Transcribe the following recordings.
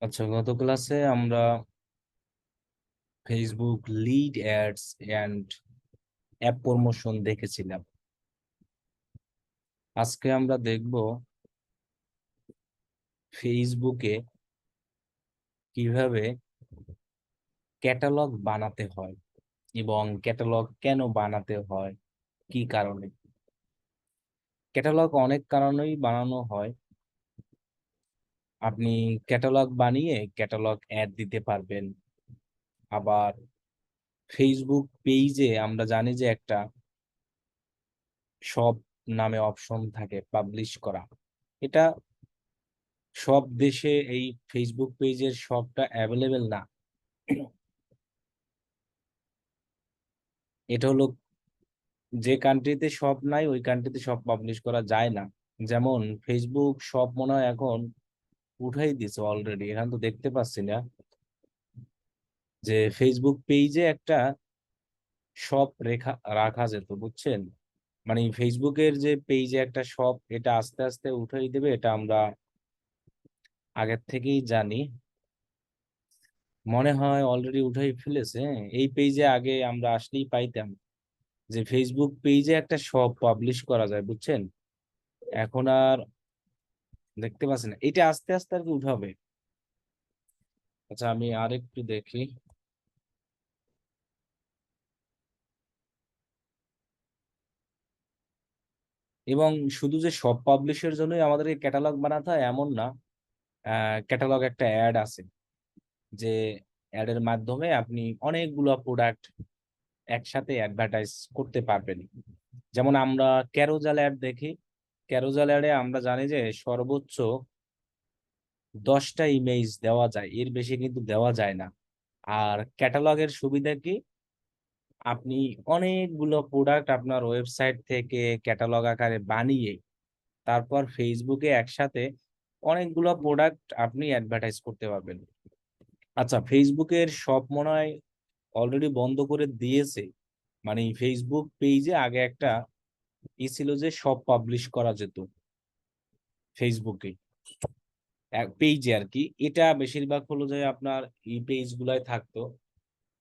আচ্ছা, গত ক্লাসে আমরা Facebook lead ads and app promotion দেখেছিলাম। আজকে আমরা দেখব ফেসবুকে কিভাবে ক্যাটালগ বানাতে হয় এবং ক্যাটালগ কেন বানাতে হয়, কি কারণে। ক্যাটালগ অনেক কারণেই বানানো হয়। আপনি ক্যাটালগ বানিয়ে ক্যাটালগ অ্যাড দিতে পারবেন। আবার ফেসবুক পেজে আমরা জানি যে একটা সব নামে অপশন থাকে পাবলিশ করা। এটা সব দেশে এই ফেসবুক পেজের সবটা অ্যাভেলেবেল না। এটা হলো যে কান্ট্রিতে সব নাই ওই কান্ট্রিতে সব পাবলিশ করা যায় না। যেমন ফেসবুক সব মনে হয় এখন উঠাই দিছে অলরেডি, এখানে তো দেখতে পাচ্ছি না যে ফেসবুক পেজে একটা শপ রেখা রাখা যেত, বুঝছেন। মানে ফেসবুকের যে পেজে একটা শপ, এটা আস্তে আস্তে উঠাই দেবে, এটা আমরা আগের থেকেই জানি। মনে হয় অলরেডি উঠাই ফেলেছে। এই পেজে আগে আমরা আসলেই পাইতাম যে ফেসবুক পেজে একটা শপ পাবলিশ করা যায়, বুঝছেন। এখন আর দেখতে পাচ্ছেন, এটা আস্তে আস্তে আর কি উঠাবে। আচ্ছা, আমি আর একটু দেখি। এবং শুধু যে সব পাবলিশের জন্যই আমাদেরকে ক্যাটালগ বানাতে হয় এমন না। ক্যাটালগ একটা অ্যাড আছে, যে অ্যাডের মাধ্যমে আপনি অনেকগুলো প্রোডাক্ট একসাথে অ্যাডভার্টাইজ করতে পারবেন। যেমন আমরা ক্যারোজাল অ্যাড দেখি। ক্যারোজাল অ্যাডে আমরা জানি যে সর্বোচ্চ 10টা ইমেজ দেওয়া যায়, এর বেশি কিন্তু দেওয়া যায় না। আর ক্যাটালগের সুবিধা কি, আপনি অনেকগুলো প্রোডাক্ট আপনার ওয়েবসাইট থেকে ক্যাটালগ আকারে বানিয়ে তারপর ফেসবুকে একসাথে অনেকগুলো প্রোডাক্ট আপনি অ্যাডভার্টাইজ করতে পারবেন। আচ্ছা, ফেসবুকের সব মনে হয় অলরেডি বন্ধ করে দিয়েছে। মানে ফেসবুক পেজে আগে একটা ছিল যে সব পাবলিশ করা যেত ফেসবুকে পেজে আর কি। এটা বেশিরভাগ হলো যে আপনার এই পেজ গুলাই থাকতো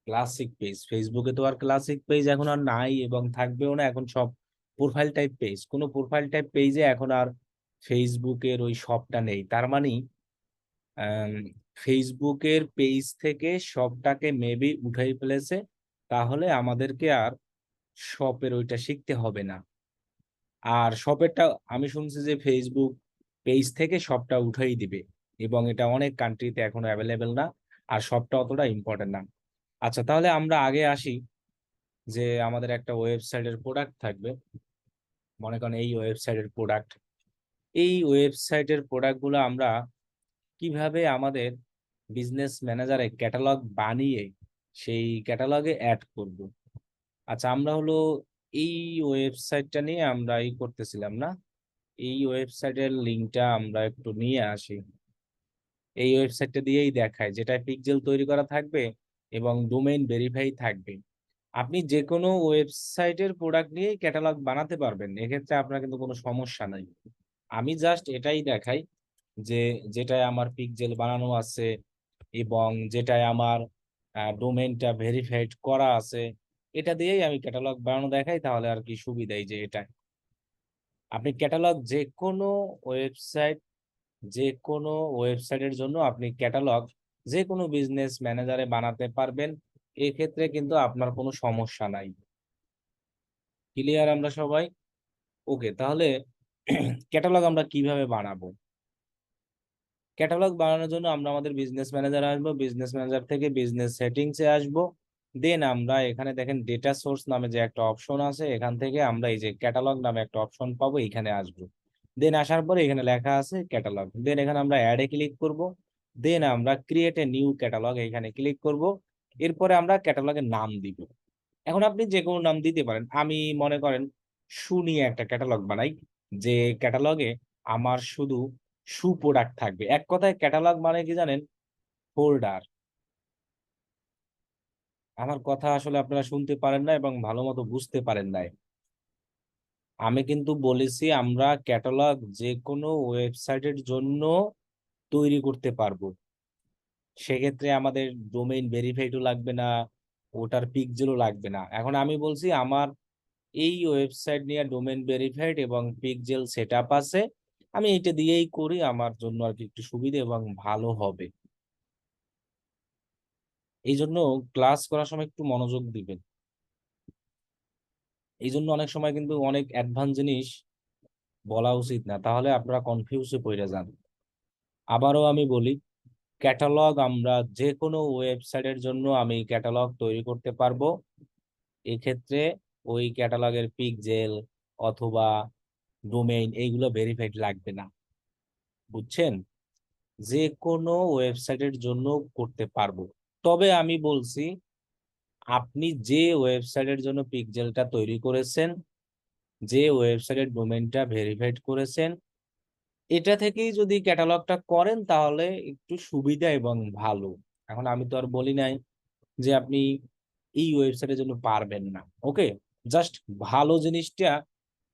ক্লাসিক পেজ। ফেসবুকে তো আর ক্লাসিক পেজ এখন আর নাই এবং থাকবেও না। এখন সব প্রোফাইল টাইপ পেজ। কোনো প্রোফাইল টাইপ পেজে এখন আর ফেসবুকের ওই শপটা নেই। তার মানে আম, ফেসবুকের পেজ থেকে শপটাকে মেবি উঠাই ফেলেছে। তাহলে আমাদেরকে আর শপের ওইটা শিখতে হবে না। আর শপেরটা আমি শুনছি যে ফেসবুক পেজ থেকে শপটা উঠাই দিবে, এবং এটা অনেক কান্ট্রিতে এখনো অ্যাভেলেবেল না। আর শপটা অতটা ইম্পর্টেন্ট না। আচ্ছা, তাহলে আমরা আগে আসি যে আমাদের একটা ওয়েবসাইটের প্রোডাক্ট থাকবে। মনে করেন এই ওয়েবসাইটের প্রোডাক্ট, এই ওয়েবসাইটের প্রোডাক্ট গুলো আমরা কিভাবে আমাদের বিজনেস ম্যানেজারে ক্যাটালগ বানিয়ে সেই ক্যাটালগে অ্যাড করব। আচ্ছা, আমরা হলো এই ওয়েবসাইটটা নিয়ে আমরা করতেছিলাম না। এই ওয়েবসাইটের লিঙ্কটা আমরা একটু নিয়ে আসি। এই ওয়েবসাইটটা দিয়েই দেখায়, যেটা পিক্সেল তৈরি করা থাকবে এবং ডোমেইন ভেরিফাই থাকবে। আপনি যে কোনো ওয়েবসাইটের প্রোডাক্ট নিয়ে ক্যাটালগ বানাতে পারবেন, এক্ষেত্রে আপনার কিন্তু কোনো সমস্যা নাই। আমি জাস্ট এটাই দেখাই যে যেটায় আমার পিক্সেল বানানো আছে এবং যেটায় আমার ডোমেইনটা ভেরিফাইড করা আছে, এটা দিয়েই আমি ক্যাটালগ বানানো দেখাই। তাহলে আর কি সুবিধাই যে এটা আপনি ক্যাটালগ ওয়েবসাইট যে কোনো ওয়েবসাইটের জন্য আপনি ক্যাটালগ যে কোনো বিজনেস ম্যানেজারে বানাতে পারবেন। এক্ষেত্রে কিন্তু আপনার কোনো সমস্যা নাই। ক্লিয়ার আমরা সবাই? ওকে, তাহলে ক্যাটালগ আমরা কিভাবে বানাবো। ক্যাটালগ বানানোর জন্য আমরা আমাদের বিজনেস ম্যানেজার আসবো, বিজনেস ম্যানেজার থেকে বিজনেস সেটিংসে আসবো। দেন আমরা এখানে দেখেন ডেটা সোর্স নামে যে একটা অপশন আছে, এখান থেকে আমরা এই যে ক্যাটালগ নামে একটা অপশন পাবো, এখানে আসবো। দেন আসার পরে এখানে লেখা আছে ক্যাটালগ, দেন এখানে আমরা অ্যাডে ক্লিক করব। দেন আমরা ক্রিয়েট এ নিউ ক্যাটালগ এখানে ক্লিক করব। এরপরে আমরা ক্যাটালগের নাম দিব। এখন আপনি যে কোনো নাম দিতে পারেন। আমি মনে করেন শু নিয়ে একটা ক্যাটালগ বানাই, যে ক্যাটালগে আমার শুধু শু প্রোডাক্ট থাকবে। এক কথায় ক্যাটালগ মানে কি জানেন, ফোল্ডার। আমার কথা আসলে আপনারা শুনতে পারেন না এবং ভালো মতো বুঝতে পারেন নাই। আমি কিন্তু বলেছি আমরা ক্যাটালগ যে কোনো ওয়েবসাইটের জন্য তৈরি করতে পারবো। সেক্ষেত্রে আমাদের ডোমেইন ভেরিফাইডও লাগবে না, ওটার পিক্সেলও লাগবে না। এখন আমি বলছি আমার এই ওয়েবসাইট নিয়ে ডোমেইন ভেরিফাইড এবং পিক্সেল সেটআপ আছে, আমি এটা দিয়েই করি, আমার জন্য আর কি একটু সুবিধা এবং ভালো হবে। এই জন্য ক্লাস করার সময় একটু মনোযোগ দিবেন। এই জন্য অনেক সময় কিন্তু অনেক অ্যাডভান্স জিনিস বলা উচিত না, তাহলে আপনারা কনফিউজে পড়ে যান। আবারও আমি বলি, ক্যাটালগ আমরা যে কোনো ওয়েবসাইটের জন্য আমি ক্যাটালগ তৈরি করতে পারবো। এক্ষেত্রে ওই ক্যাটালগের পিক্সেল অথবা ডোমেইন এইগুলো ভেরিফাইড লাগবে না, বুঝছেন? যে কোনো ওয়েবসাইটের জন্য করতে পারবো। তবে আমি বলছি, আপনি যে ওয়েবসাইটের জন্য পিক্সেলটা তৈরি করেছেন, যে ওয়েবসাইটের ডোমেইনটা ভেরিফাইড করেছেন, এটা থেকেই যদি ক্যাটালগটা করেন তাহলে একটু সুবিধা এবং ভালো। এখন আমি তো আর বলি নাই যে আপনি এই ওয়েবসাইটের জন্য পারবেন না, ওকে? জাস্ট ভালো জিনিসটা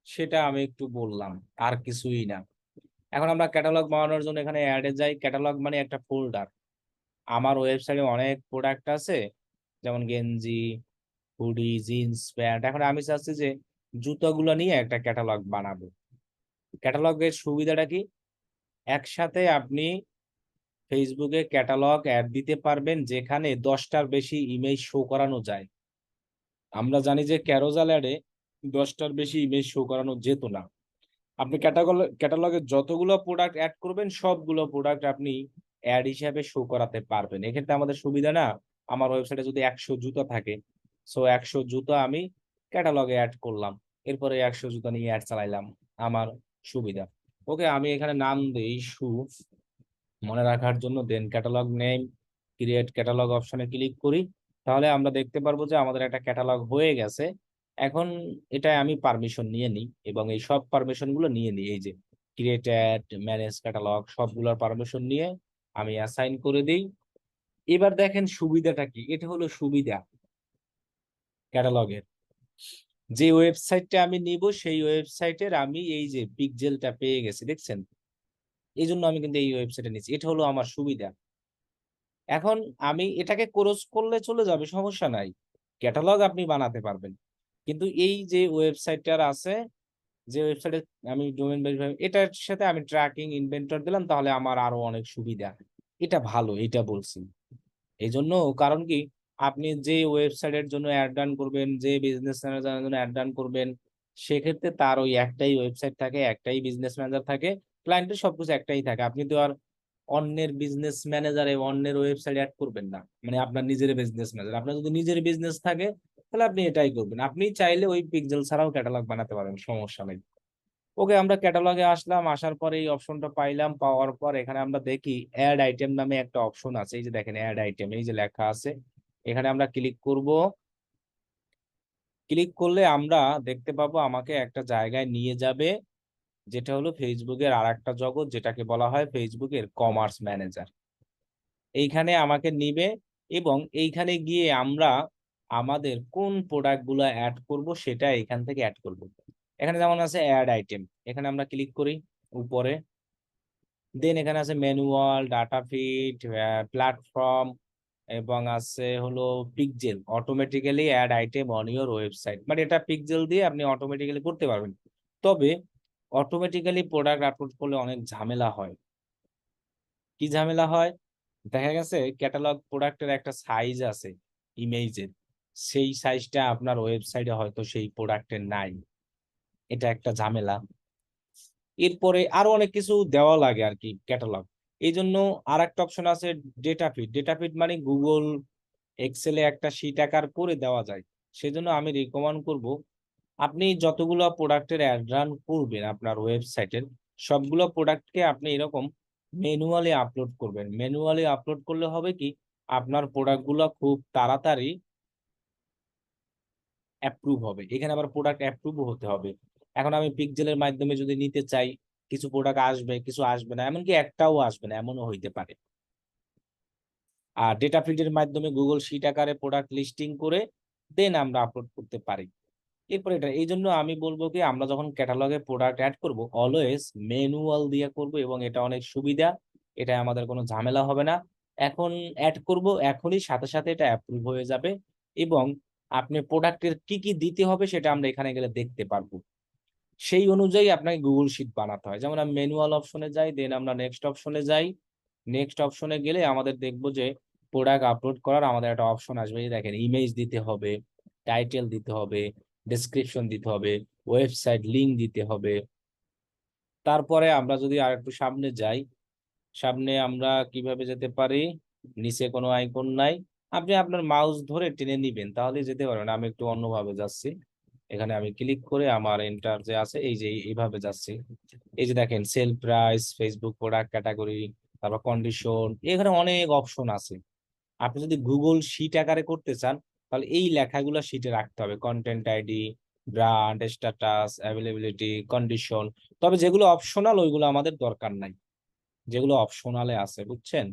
সেটা আমি একটু বললাম, আর কিছুই না। এখন আমরা ক্যাটালগ বানানোর জন্য এখানে অ্যাডে যাই। ক্যাটালগ মানে একটা ফোল্ডার। আমার ওয়েবসাইটে অনেক প্রোডাক্ট আছে, যেমন গেঞ্জি, হুডি, জিন্স প্যান্ট। এখন আমি চাচ্ছি যে জুতোগুলো নিয়ে একটা ক্যাটালগ বানাবো। ক্যাটালগের সুবিধাটা কি? একসাথে আপনি ফেসবুকে ক্যাটালগ অ্যাড দিতে পারবেন যেখানে 10টার বেশি ইমেজ শো করানো যায়। আমরা জানি যে ক্যারোজাল অ্যাডে 10টার বেশি ইমেজ শো করানো যেত না। আপনি ক্যাটালগে যতগুলো প্রোডাক্ট অ্যাড করবেন সবগুলো প্রোডাক্ট আপনি অ্যাড হিসাবে শো করাতে পারবেন। এক্ষেত্রে আমাদের সুবিধা না, আমার ওয়েবসাইটে যদি 100 জুতা থাকে, সো 100 জুতা আমি ক্যাটালগে অ্যাড করলাম। এরপরে 100 জুতা নিয়ে অ্যাড চালাইলাম, আমার সুবিধা। ওকে, আমি এখানে নাম দেই শু, মনে রাখার জন্য। দেন ক্যাটালগ নেম, ক্রিয়েট ক্যাটালগ অপশনে ক্লিক করি। তাহলে আমরা দেখতে পারবো যে আমাদের একটা ক্যাটালগ হয়ে গেছে। এখন এটা আমি পারমিশন নিয়ে নিই এবং এই সব পারমিশন গুলো নিয়ে নিই। এই যে ক্রিয়েটেড, ম্যানেজ ক্যাটালগ, সবগুলোর পারমিশন নিয়ে আমি অ্যাসাইন করে দিই। এবার দেখেন সুবিধাটা কি, এটা হলো সুবিধা ক্যাটালগের। যে ওয়েবসাইটটা আমি নিব সেই ওয়েবসাইটের আমি এই যে পিক্সেলটা পেয়ে গেছি, দেখছেন? এই জন্য আমি কিন্তু এই ওয়েবসাইটে নিচ্ছি, এটা হলো আমার সুবিধা। এখন আমি এটাকে ক্রস করলে চলে যাবে, সমস্যা নাই। ক্যাটালগ আপনি বানাতে পারবেন। কিন্তু এই যে ওয়েবসাইটটার আছে, যে ওয়েবসাইটে আমি ডোমেইন ভেরিফাই, এটার সাথে আমি ট্র্যাকিং ইনভেন্টর দিলাম, তাহলে আমার আরো অনেক সুবিধা। এটা ভালো, এটা বলছি। এজন্য, কারণ কি, আপনি যে ওয়েবসাইটের জন্য অ্যাড রান করবেন, যে বিজনেস ম্যানেজারের জন্য অ্যাড রান করবেন, সেক্ষেত্রে তার ওই একটাই ওয়েবসাইট থাকে, একটাই বিজনেস ম্যানেজার থাকে, ক্লায়েন্টের সবকিছু একটাই থাকে। আপনি তো আর অন্যের বিজনেস ম্যানেজারে অন্যের ওয়েবসাইট অ্যাড করবেন না, মানে আপনার নিজের বিজনেস ম্যানেজার। আপনার যদি নিজের বিজনেস থাকে তাহলে আপনি এটাই করবেন। আপনি চাইলে ওই পিক্সেল ছাড়াও ক্যাটালগ বানাতে পারেন, সমস্যা নেই। ওকে, আমরা ক্যাটালগে আসলাম, আসার পরে এই অপশনটা পাইলাম। পাওয়ার পর এখানে আমরা দেখি অ্যাড আইটেম নামে একটা অপশন আছে। এই যে দেখেন অ্যাড আইটেম, এই যে লেখা আছে, এখানে আমরা ক্লিক করব। ক্লিক করলে আমরা দেখতে পাবো আমাকে একটা জায়গায় নিয়ে যাবে, যেটা হলো ফেসবুকের আরেকটা জগৎ, যেটাকে বলা হয় ফেসবুকের কমার্স ম্যানেজার। এইখানে আমাকে নিবে এবং এইখানে গিয়ে আমরা আমাদের কোন প্রোডাক্ট গুলো অ্যাড করব সেটা এখান থেকে অ্যাড করব। এখানে যেমন আছে অ্যাড আইটেম, এখানে আমরা ক্লিক করি উপরে। দেন এখানে আছে ম্যানুয়াল, ডাটা ফিড, প্ল্যাটফর্ম, এবং আছে হলো pixel, automatically add item on your website. মানে এটা পিক্সেল দিয়ে আপনি অটোমেটিক্যালি করতে পারবেন। তবে অটোমেটিক্যালি প্রোডাক্ট আপলোড করলে অনেক ঝামেলা হয়। কি ঝামেলা হয়? দেখা গেছে ক্যাটালগ প্রোডাক্টের একটা সাইজ আছে ইমেজের, সেই সাইজটা আপনার ওয়েবসাইটে হয়তো সেই প্রোডাক্টের নাই। এটা একটা ঝামেলা। এরপরে আরো অনেক কিছু দেওয়া লাগে আর কি ক্যাটালগ। এই জন্য আর একটা অপশন আছে ডেটা ফিড। ডেটা ফিড মানে গুগল এক্সেলে একটা শীট আকার করে দেওয়া যায়। সেজন্য আমি রিকমেন্ড করব, আপনি যতগুলো প্রোডাক্টের অ্যাড রান করবেন আপনার ওয়েবসাইটের, সবগুলো প্রোডাক্টকে আপনি এরকম ম্যানুয়ালি আপলোড করবেন। ম্যানুয়ালি আপলোড করলে হবে কি, আপনার প্রোডাক্টগুলো খুব তাড়াতাড়ি অ্যাপ্রুভ হবে। এখানে আবার প্রোডাক্ট অ্যাপ্রুভ হতে হবে। এখন আমি পিক্সেলের মাধ্যমে যদি নিতে চাই, কিছু প্রোডাক্ট আসবে, কিছু আসবে না, এমনকি একটাও আসবে না, এমনও হইতে পারে। আর ডেটা ফিল্ডের মাধ্যমে গুগল শিট আকারে প্রোডাক্ট লিস্টিং করে দেন আমরা আপলোড করতে পারি। এরপরে এটা, এই জন্য আমি বলবো কি, আমরা যখন ক্যাটালগে প্রোডাক্ট অ্যাড করব অলওয়েজ ম্যানুয়াল দিয়ে করব এবং এটা অনেক সুবিধা। এটা আমাদের কোনো ঝামেলা হবে না। এখন অ্যাড করব, এখনই সাথে সাথে এটা অ্যাপ্রুভ হয়ে যাবে এবং আপনি প্রোডাক্টের কি কি দিতে হবে সেটা আমরা এখানে গেলে দেখতে পারবো। সেই অনুযায়ী আপনাকে গুগল শিট বানাতে হয়। যেমন আমি ম্যানুয়াল অপশনে যাই, দেন আমরা নেক্সট অপশনে যাই। নেক্সট অপশনে গেলে আমাদের দেখব যে প্রোডাক্ট আপলোড করার আমাদের একটা অপশন আসবে। এই দেখেন, ইমেজ দিতে হবে, টাইটেল দিতে হবে, ডেসক্রিপশন দিতে হবে, ওয়েবসাইট লিংক দিতে হবে। তারপরে আমরা যদি আরেকটু সামনে যাই, সামনে আমরা কিভাবে যেতে পারি? নিচে কোনো আইকন নাই। আপনি আপনার মাউস ধরে টেনে নিবেন, তাহলে যেতে পারবেন। আমি একটু অন্যভাবে যাচ্ছি। এখানে আমি ক্লিক করে আমার এন্টার যে আছে, এই যে এইভাবে যাচ্ছি। এই যে দেখেন, sale price, Facebook product category, তারপর কন্ডিশন, এখানে অনেক অপশন আছে। আপনি যদি গুগল শিট আকারে করতে চান, তাহলে এই লেখাগুলো শিটে রাখতে হবে। Content ID, brand, status, availability, condition. তবে যেগুলো অপশনাল ওইগুলো আমাদের দরকার নাই। যেগুলো অপশনালে আছে, বুঝছেন,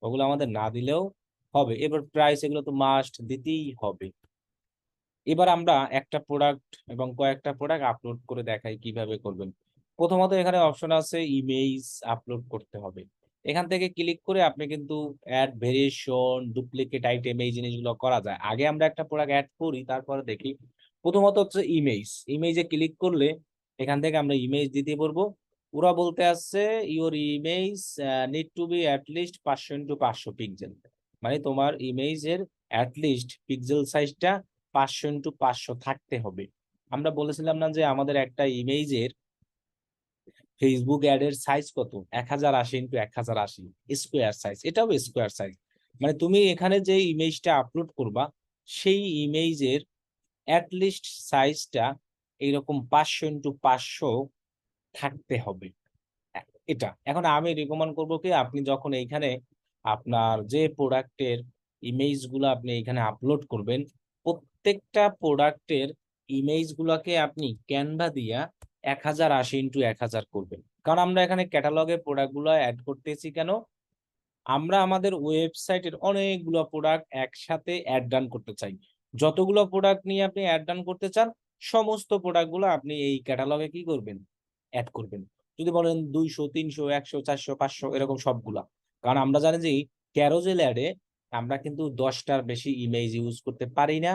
ওগুলো আমাদের না দিলেও হবে। এবার প্রাইস, এগুলো তো মাস্ট দিতেই হবে। এবার আমরা একটা প্রোডাক্ট এবং কয়েকটা প্রোডাক্ট আপলোড করে দেখাই কিভাবে করবেন। প্রথমত এখানে অপশন আছে ইমেজ আপলোড করতে হবে। এখান থেকে ক্লিক করে আপনি কিন্তু অ্যাড ভেরিয়েশন, ডুপ্লিকেট আইটেম, এই জিনিসগুলো করা যায়। আগে আমরা একটা প্রোডাক্ট অ্যাড করি, তারপরে দেখি। প্রথমত হচ্ছে ইমেজ। ইমেজে ক্লিক করলে এখান থেকে আমরা ইমেজ দিতে পারবো। ওরা বলতে আসছে your image need to be at least 500 x 500 pixel. মানে তোমার ইমেজের অ্যাটলিস্ট পিক্সেল সাইজটা 500 x 500 থাকতে হবে। আমরা বলেছিলাম না যে আমাদের একটা ইমেজের ফেসবুক অ্যাড এর সাইজ কত? 1080 x 1080 স্কোয়ার সাইজ। এটাও স্কোয়ার সাইজ। মানে তুমি এখানে যে ইমেজটা আপলোড করবা, সেই ইমেজের অ্যাটলিস্ট সাইজটা এইরকম 500 x 500 থাকতে হবে। এটা এখন আমি রিকমেন্ড করবো কি, আপনি যখন এইখানে আপনার যে প্রোডাক্টের ইমেজ গুলো আপনি এখানে আপলোড করবেন, প্রত্যেকটা প্রোডাক্টের ইমেজ গুলাকে আপনি ক্যানভা দিয়া 1080 x 1000 করবেন। কারণ আমরা এখানে ক্যাটালগে প্রোডাক্ট গুলো অ্যাড করতেছি কেন? আমরা আমাদের ওয়েবসাইটের অনেকগুলো প্রোডাক্ট একসাথে অ্যাড ডান করতে চাই। যতগুলো প্রোডাক্ট নিয়ে আপনি অ্যাড ডান করতে চান, সমস্ত প্রোডাক্ট গুলো আপনি এই ক্যাটালগে কি করবেন? অ্যাড করবেন। যদি বলেন 200, 300, 100, 400, 500 এরকম সবগুলা। কারণ আমরা জানি যে ক্যারোজেল অ্যাডে আমরা কিন্তু 10টার বেশি ইমেজ ইউজ করতে পারি না।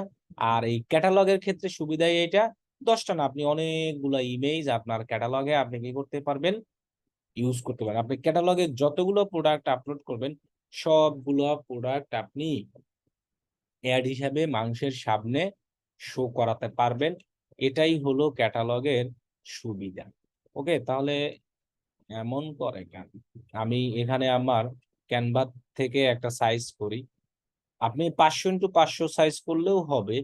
আর এই ক্যাটালগের ক্ষেত্রে সুবিধাই এটা, 10টা না, আপনি অনেকগুলা ইমেজ আপনার ক্যাটালগে আপনি কি করতে পারবেন? ইউজ করতে পারেন। আপনি ক্যাটালগে যতগুলো প্রোডাক্ট আপলোড করবেন, সবগুলো প্রোডাক্ট আপনি অ্যাড হিসাবে মানুষের সামনে শো করাতে পারবেন। এটাই হলো ক্যাটালগের সুবিধা। ওকে, তাহলে এমন করে কেন? আমি এখানে আমার ক্যানভা থেকে একটা সাইজ করি। আপনি 500 x 500 সাইজ করলেও হবে।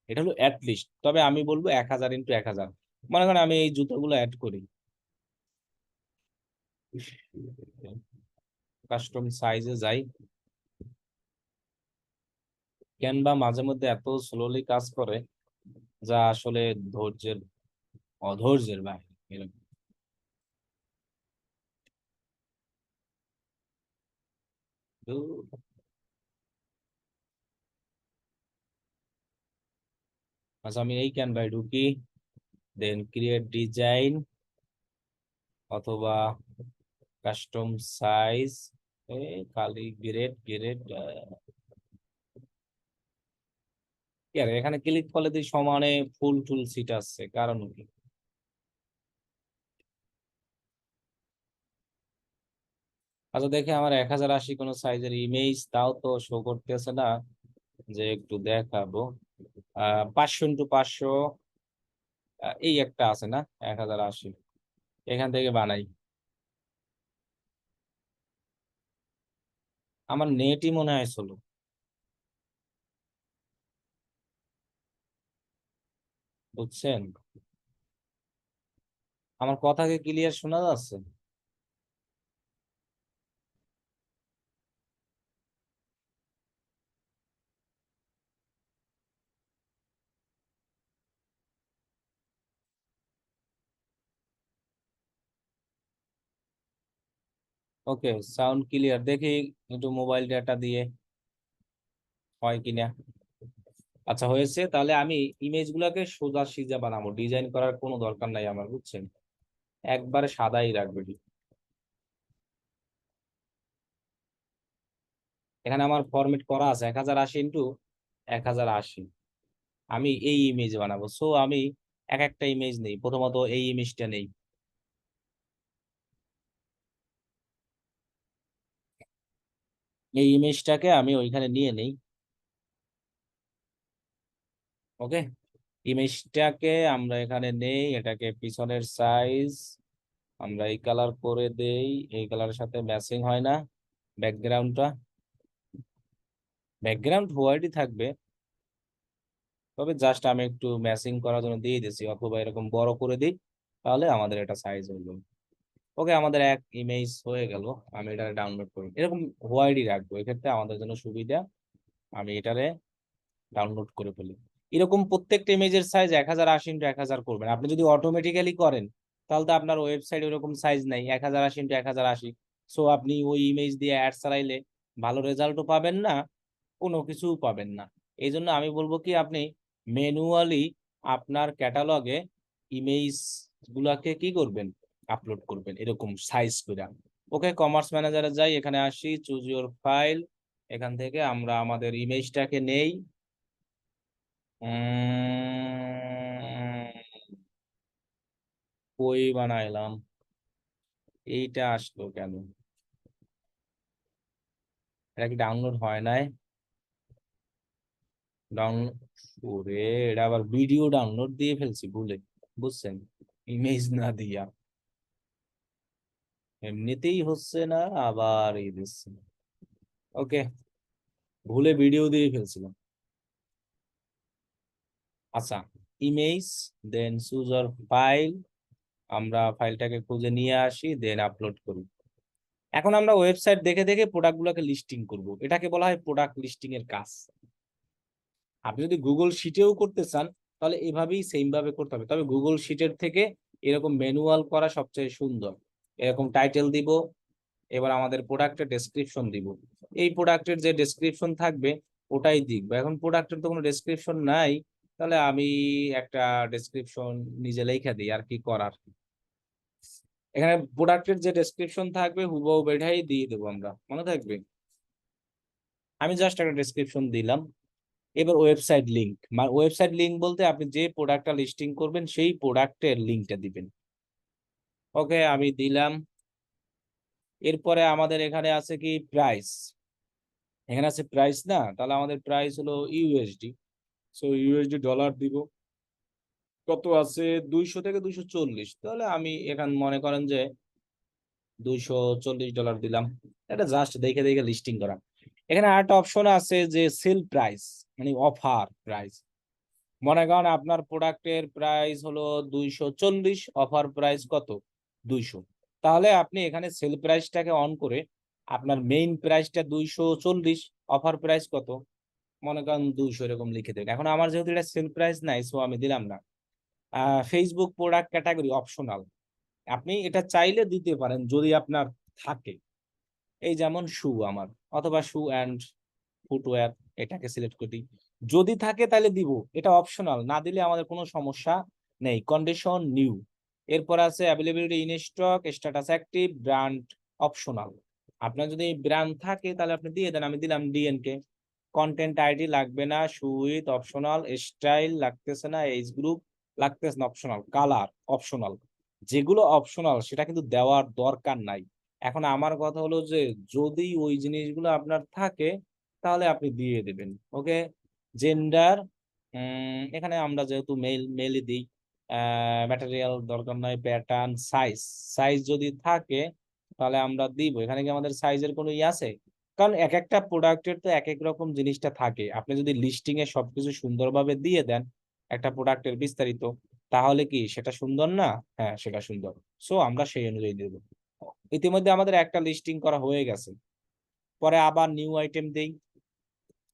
এটা হলো অ্যাটলিস্ট। তবে আমি বলবো 1000 x 1000। মনে করেন আমি এই জুতোগুলো অ্যাড করি, কাস্টম সাইজে যাই। ক্যানভা মাঝে মধ্যে এত স্লোলি কাজ করে, যা আসলে ধৈর্যের অধৈর্যের বাইরে এরকম। ধুর। আচ্ছা, আমি এই ক্যানভায় ঢুকি, দেন ক্রিয়েট ডিজাইন অথবা কাস্টম সাইজ, খালি গ্রেড গ্রেড। কি আর এখানে ক্লিক করলে তুই সমানে ফুল টুল সিট আসছে, কারণ কি? আচ্ছা, দেখে আমার 1080 কোন সাইজের ইমেজ তাও তো শো করতেছে না। যে একটু দেখাবো, 500 x 500, এই একটা আছে না, 1080। এখান থেকে বানাই। আমার নেটই মনে হয় ষোলো, বুঝছেন? আমার কথা কি ক্লিয়ার শোনা যাচ্ছে? ওকে, সাউন্ড ক্লিয়ার। দেখি একটু মোবাইল ডাটা দিয়ে হয় কিনা। আচ্ছা, হয়েছে। তাহলে আমি ইমেজ গুলাকে সোজা সিজা বানাবো, ডিজাইন করার কোনো দরকার নাই আমার, বুঝছেন? একবারে সাদাই রাখবে। এখানে আমার ফরম্যাট করা আছে 1080 ইন্টু 1080। আমি এই ইমেজ বানাবো, সো আমি এক একটা ইমেজ নেই। প্রথমত এই ইমেজটা নেই, এই ইমেজটাকে আমি ওইখানে নিয়ে নেই। ওকে, ইমেজটাকে আমরা এখানে নেই, এটাকে পিছনের সাইজ আমরা এই কালার করে দেই, এই কালারের সাথে ম্যাচিং হয় না ব্যাকগ্রাউন্ডটা, ব্যাকগ্রাউন্ড হোয়াইটই থাকবে, তবে জাস্ট আমি একটু ম্যাচিং করার জন্য দিয়ে দিছি, অথবা এরকম বড় করে দিই, তাহলে আমাদের এটা সাইজ হইল। ওকে, আমাদের এক ইমেজ হয়ে গেল। আমি এটা ডাউনলোড করি, এরকম হোয়াইটই রাখবো, এক্ষেত্রে আমাদের জন্য সুবিধা। আমি এটারে ডাউনলোড করে ফেলি। এরকম প্রত্যেকটা ইমেজের সাইজ 1080 x 1000 করবেন। আপনি যদি অটোমেটিক্যালি করেন তাহলে তো আপনার ওয়েবসাইট ওরকম সাইজ নাই 1080 x 1080। সো আপনি ওই ইমেজ দিয়ে অ্যাড চালাইলে ভালো রেজাল্টও পাবেন না, কোনো কিছু পাবেন না। এই জন্য আমি বলবো কি, আপনি ম্যানুয়ালি আপনার ক্যাটালগে ইমেজ গুলাকে কি করবেন, আপলোড করবেন এরকম সাইজ করে। ওকে, কমার্স ম্যানেজারে যাই, এখানে আসি, চুজ ইউর ফাইল। এখান থেকে আমরা আমাদের ইমেজটাকে নেই। কই বানাইলাম, এইটা আসলো কেন? এটা কি ডাউনলোড হয় নাই? ডাউনলোড, ওরে, এটা আবার ভিডিও ডাউনলোড দিয়ে ফেলছি ভুলে, বুঝছেন, ইমেজ না দিয়া। এমনিতেই হচ্ছে না, আবার এই দিচ্ছে। ওকে, ভুলে ভিডিও দিয়ে ফেলছিলাম। আচ্ছা, ইমেজ, দেন চুজ আর ফাইল, আমরা ফাইলটাকে খুঁজে নিয়ে আসি, দেন আপলোড করি। এখন আমরা ওয়েবসাইট দেখে দেখে প্রোডাক্টগুলোকে লিস্টিং করব, এটাকে বলা হয় প্রোডাক্ট লিস্টিং এর কাজ। আপনি যদি গুগল শিটেও করতে চান তাহলে এভাবেই সেম ভাবে করতে হবে, তবে গুগল শিটের থেকে এরকম ম্যানুয়াল করা সবচেয়ে সুন্দর। এরকম টাইটেল দিব, এবার আমাদের প্রোডাক্টের ডেসক্রিপশন দিব, এই প্রোডাক্টের যে ডেসক্রিপশন থাকবে ওটাই দিব। এখন প্রোডাক্টের তো কোনো ডেসক্রিপশন নাই, তাহলে আমি একটা ডেসক্রিপশন নিজে লেখা দিই, আর কি করার। এখানে প্রোডাক্টের যে ডেসক্রিপশন থাকবে হুবহু এটাই দিয়ে দেবো আমরা, মনে থাকবে। আমি জাস্ট একটা ডেসক্রিপশন দিলাম। এবার ওয়েবসাইট লিংক, মানে ওয়েবসাইট লিংক বলতে আপনি যে প্রোডাক্টটা লিস্টিং করবেন সেই প্রোডাক্টের লিংকটা দিবেন। ওকে, আমি দিলাম। এরপরে আমাদের এখানে আছে কি প্রাইস, এখানে আছে প্রাইস না, তাহলে আমাদের প্রাইস হলো ইউএসডি। সো ইউএসডি ডলার দিব, কত আছে 200 থেকে 240, তাহলে আমি এখানে মনে করেন যে $240 দিলাম। এটা জাস্ট দেখে দেখে লিস্টিং করা। এখানে আরেকটা অপশন আছে যে সেল প্রাইস, মানে অফার প্রাইস। মনে করেন আপনার প্রোডাক্টের প্রাইস হলো 240, অফার প্রাইস কত, 200। তাহলে আপনি এখানে সেল প্রাইসটাকে অন করে আপনার মেইন প্রাইসটা 240, অফার প্রাইস কত, মনে করেন 200, এরকম লিখে দেবেন। এখন আমার যেহেতু এটা সেল প্রাইস নাই, সো আমি দিলাম না। ফেসবুক প্রোডাক্ট ক্যাটাগরি অপশনাল, আপনি এটা চাইলে দিতে পারেন যদি আপনার থাকে। এই যেমন শু আমার, অথবা শু অ্যান্ড ফুটওয়্যার, এটাকে সিলেক্ট করি। যদি থাকে তাহলে দিব, এটা অপশনাল, না দিলে আমাদের কোনো সমস্যা নেই। কন্ডিশন নিউ, এরপর আছে availability in stock, status active, brand optional. আপনার যদি ব্র্যান্ড থাকে তাহলে আপনি দিয়ে দেন, আমি দিলাম ডিএনকে। কন্টেন্ট আইডি লাগবে না, সুইথ অপশনাল, স্টাইল লাগতেছে না, এজ গ্রুপ লাগতেছে না, অপশনাল, কালার অপশনাল। যেগুলো অপশনাল সেটা কিন্তু দেওয়ার দরকার নাই। এখন আমার কথা হলো যে যদি ওই জিনিসগুলো আপনার থাকে তাহলে আপনি দিয়ে দেবেন। ওকে, জেন্ডার, এখানে আমরা যেহেতু মেলই দিই, ম্যাটেরিয়াল দরকার নাই, প্যাটার্ন, সাইজ, সাইজ যদি থাকে তাহলে আমরা দিব। এখানে কি আমাদের সাইজের কোনো ই আছে? কারণ এক একটা প্রোডাক্টের তো এক এক রকম জিনিসটা থাকে। আপনি যদি লিস্টিং এ সবকিছু সুন্দরভাবে দিয়ে দেন একটা প্রোডাক্টের বিস্তারিত, তাহলে কি সেটা সুন্দর না? হ্যাঁ, সেটা সুন্দর। সো আমরা সেই অনুযায়ী দেব। ইতিমধ্যে আমাদের একটা লিস্টিং করা হয়ে গেছে, পরে আবার নিউ আইটেম দেই।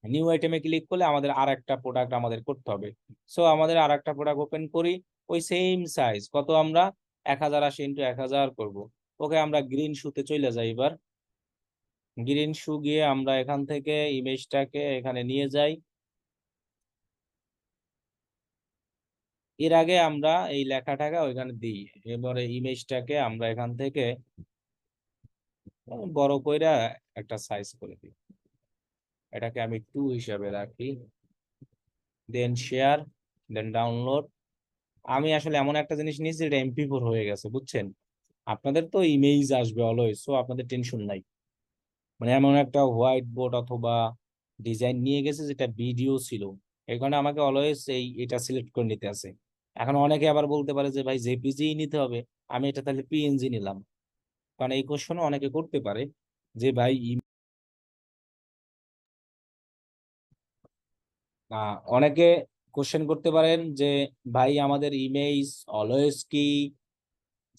নিউ আইটেমে ক্লিক করলে আমাদের আর একটা প্রোডাক্ট আমাদের করতে হবে। সো আমাদের আর একটা প্রোডাক্ট ওপেন করি, ওই সেম সাইজ কত, আমরা 1080 ইন্টু 1000 করবো। ওকে, আমরা গ্রিন শুতে চলে যাই এবার। গ্রিন শু গিয়ে আমরা এখান থেকে ইমেজটাকে এখানে নিয়ে যাই। এর আগে আমরা এই লেখাটাকে ওইখানে দিই, এবারে ইমেজটাকে আমরা এখান থেকে বড় কইরা একটা সাইজ করে দিই। এটাকে আমি 2 হিসাবে রাখি, দেন শেয়ার, দেন ডাউনলোড। আমি আসলে এমন একটা জিনিস নিয়েছি যেটা MP4 হয়ে গেছে, বুঝছেন? আপনাদের তো ইমেজ আসবে অলওয়েজ, সো আপনাদের টেনশন নাই। মানে এমন একটা হোয়াইট বোর্ড অথবা ডিজাইন নিয়ে গেছে যেটা ভিডিও ছিল, এখানে আমাকে অলওয়েজ এটা সিলেক্ট করে নিতে আছে। এখন অনেকে আবার বলতে পারে যে ভাই জেপিজি নিতে হবে, আমি এটা তাহলে PNG নিলাম। কারণ এই কোশ্চেন অনেকে করতে পারে যে ভাই অনেকে কোশ্চেন করতে পারেন যে ভাই আমাদের ইমেজ অলওয়েজ কি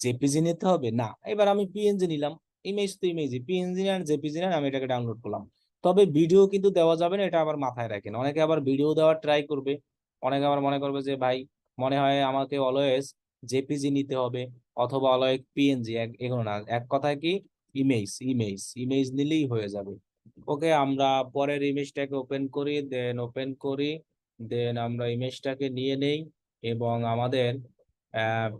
জেপিজি নিতে হবে? না, এবার আমি PNG নিলাম। ইমেজ তো ইমেজই, PNG আর জেপিজি না, আমি এটাকে ডাউনলোড করলাম। তবে ভিডিও কিন্তু দেওয়া যাবে না, এটা আবার মাথায় রাখেন। অনেকে আবার ভিডিও দেওয়ার ট্রাই করবে, অনেকে আবার মনে করবে যে ভাই মনে হয় আমাকে অলওয়েজ জেপিজি নিতে হবে অথবা অলওয়েজ PNG। এগুলো না, এক কথায় কি ইমেজ ইমেজ ইমেজ নিলেই হয়ে যাবে। ওকে, আমরা পরের ইমেজটাকে ওপেন করি, দেন আমরা ইমেজটাকে নিয়ে নেই এবং আমাদের আহ,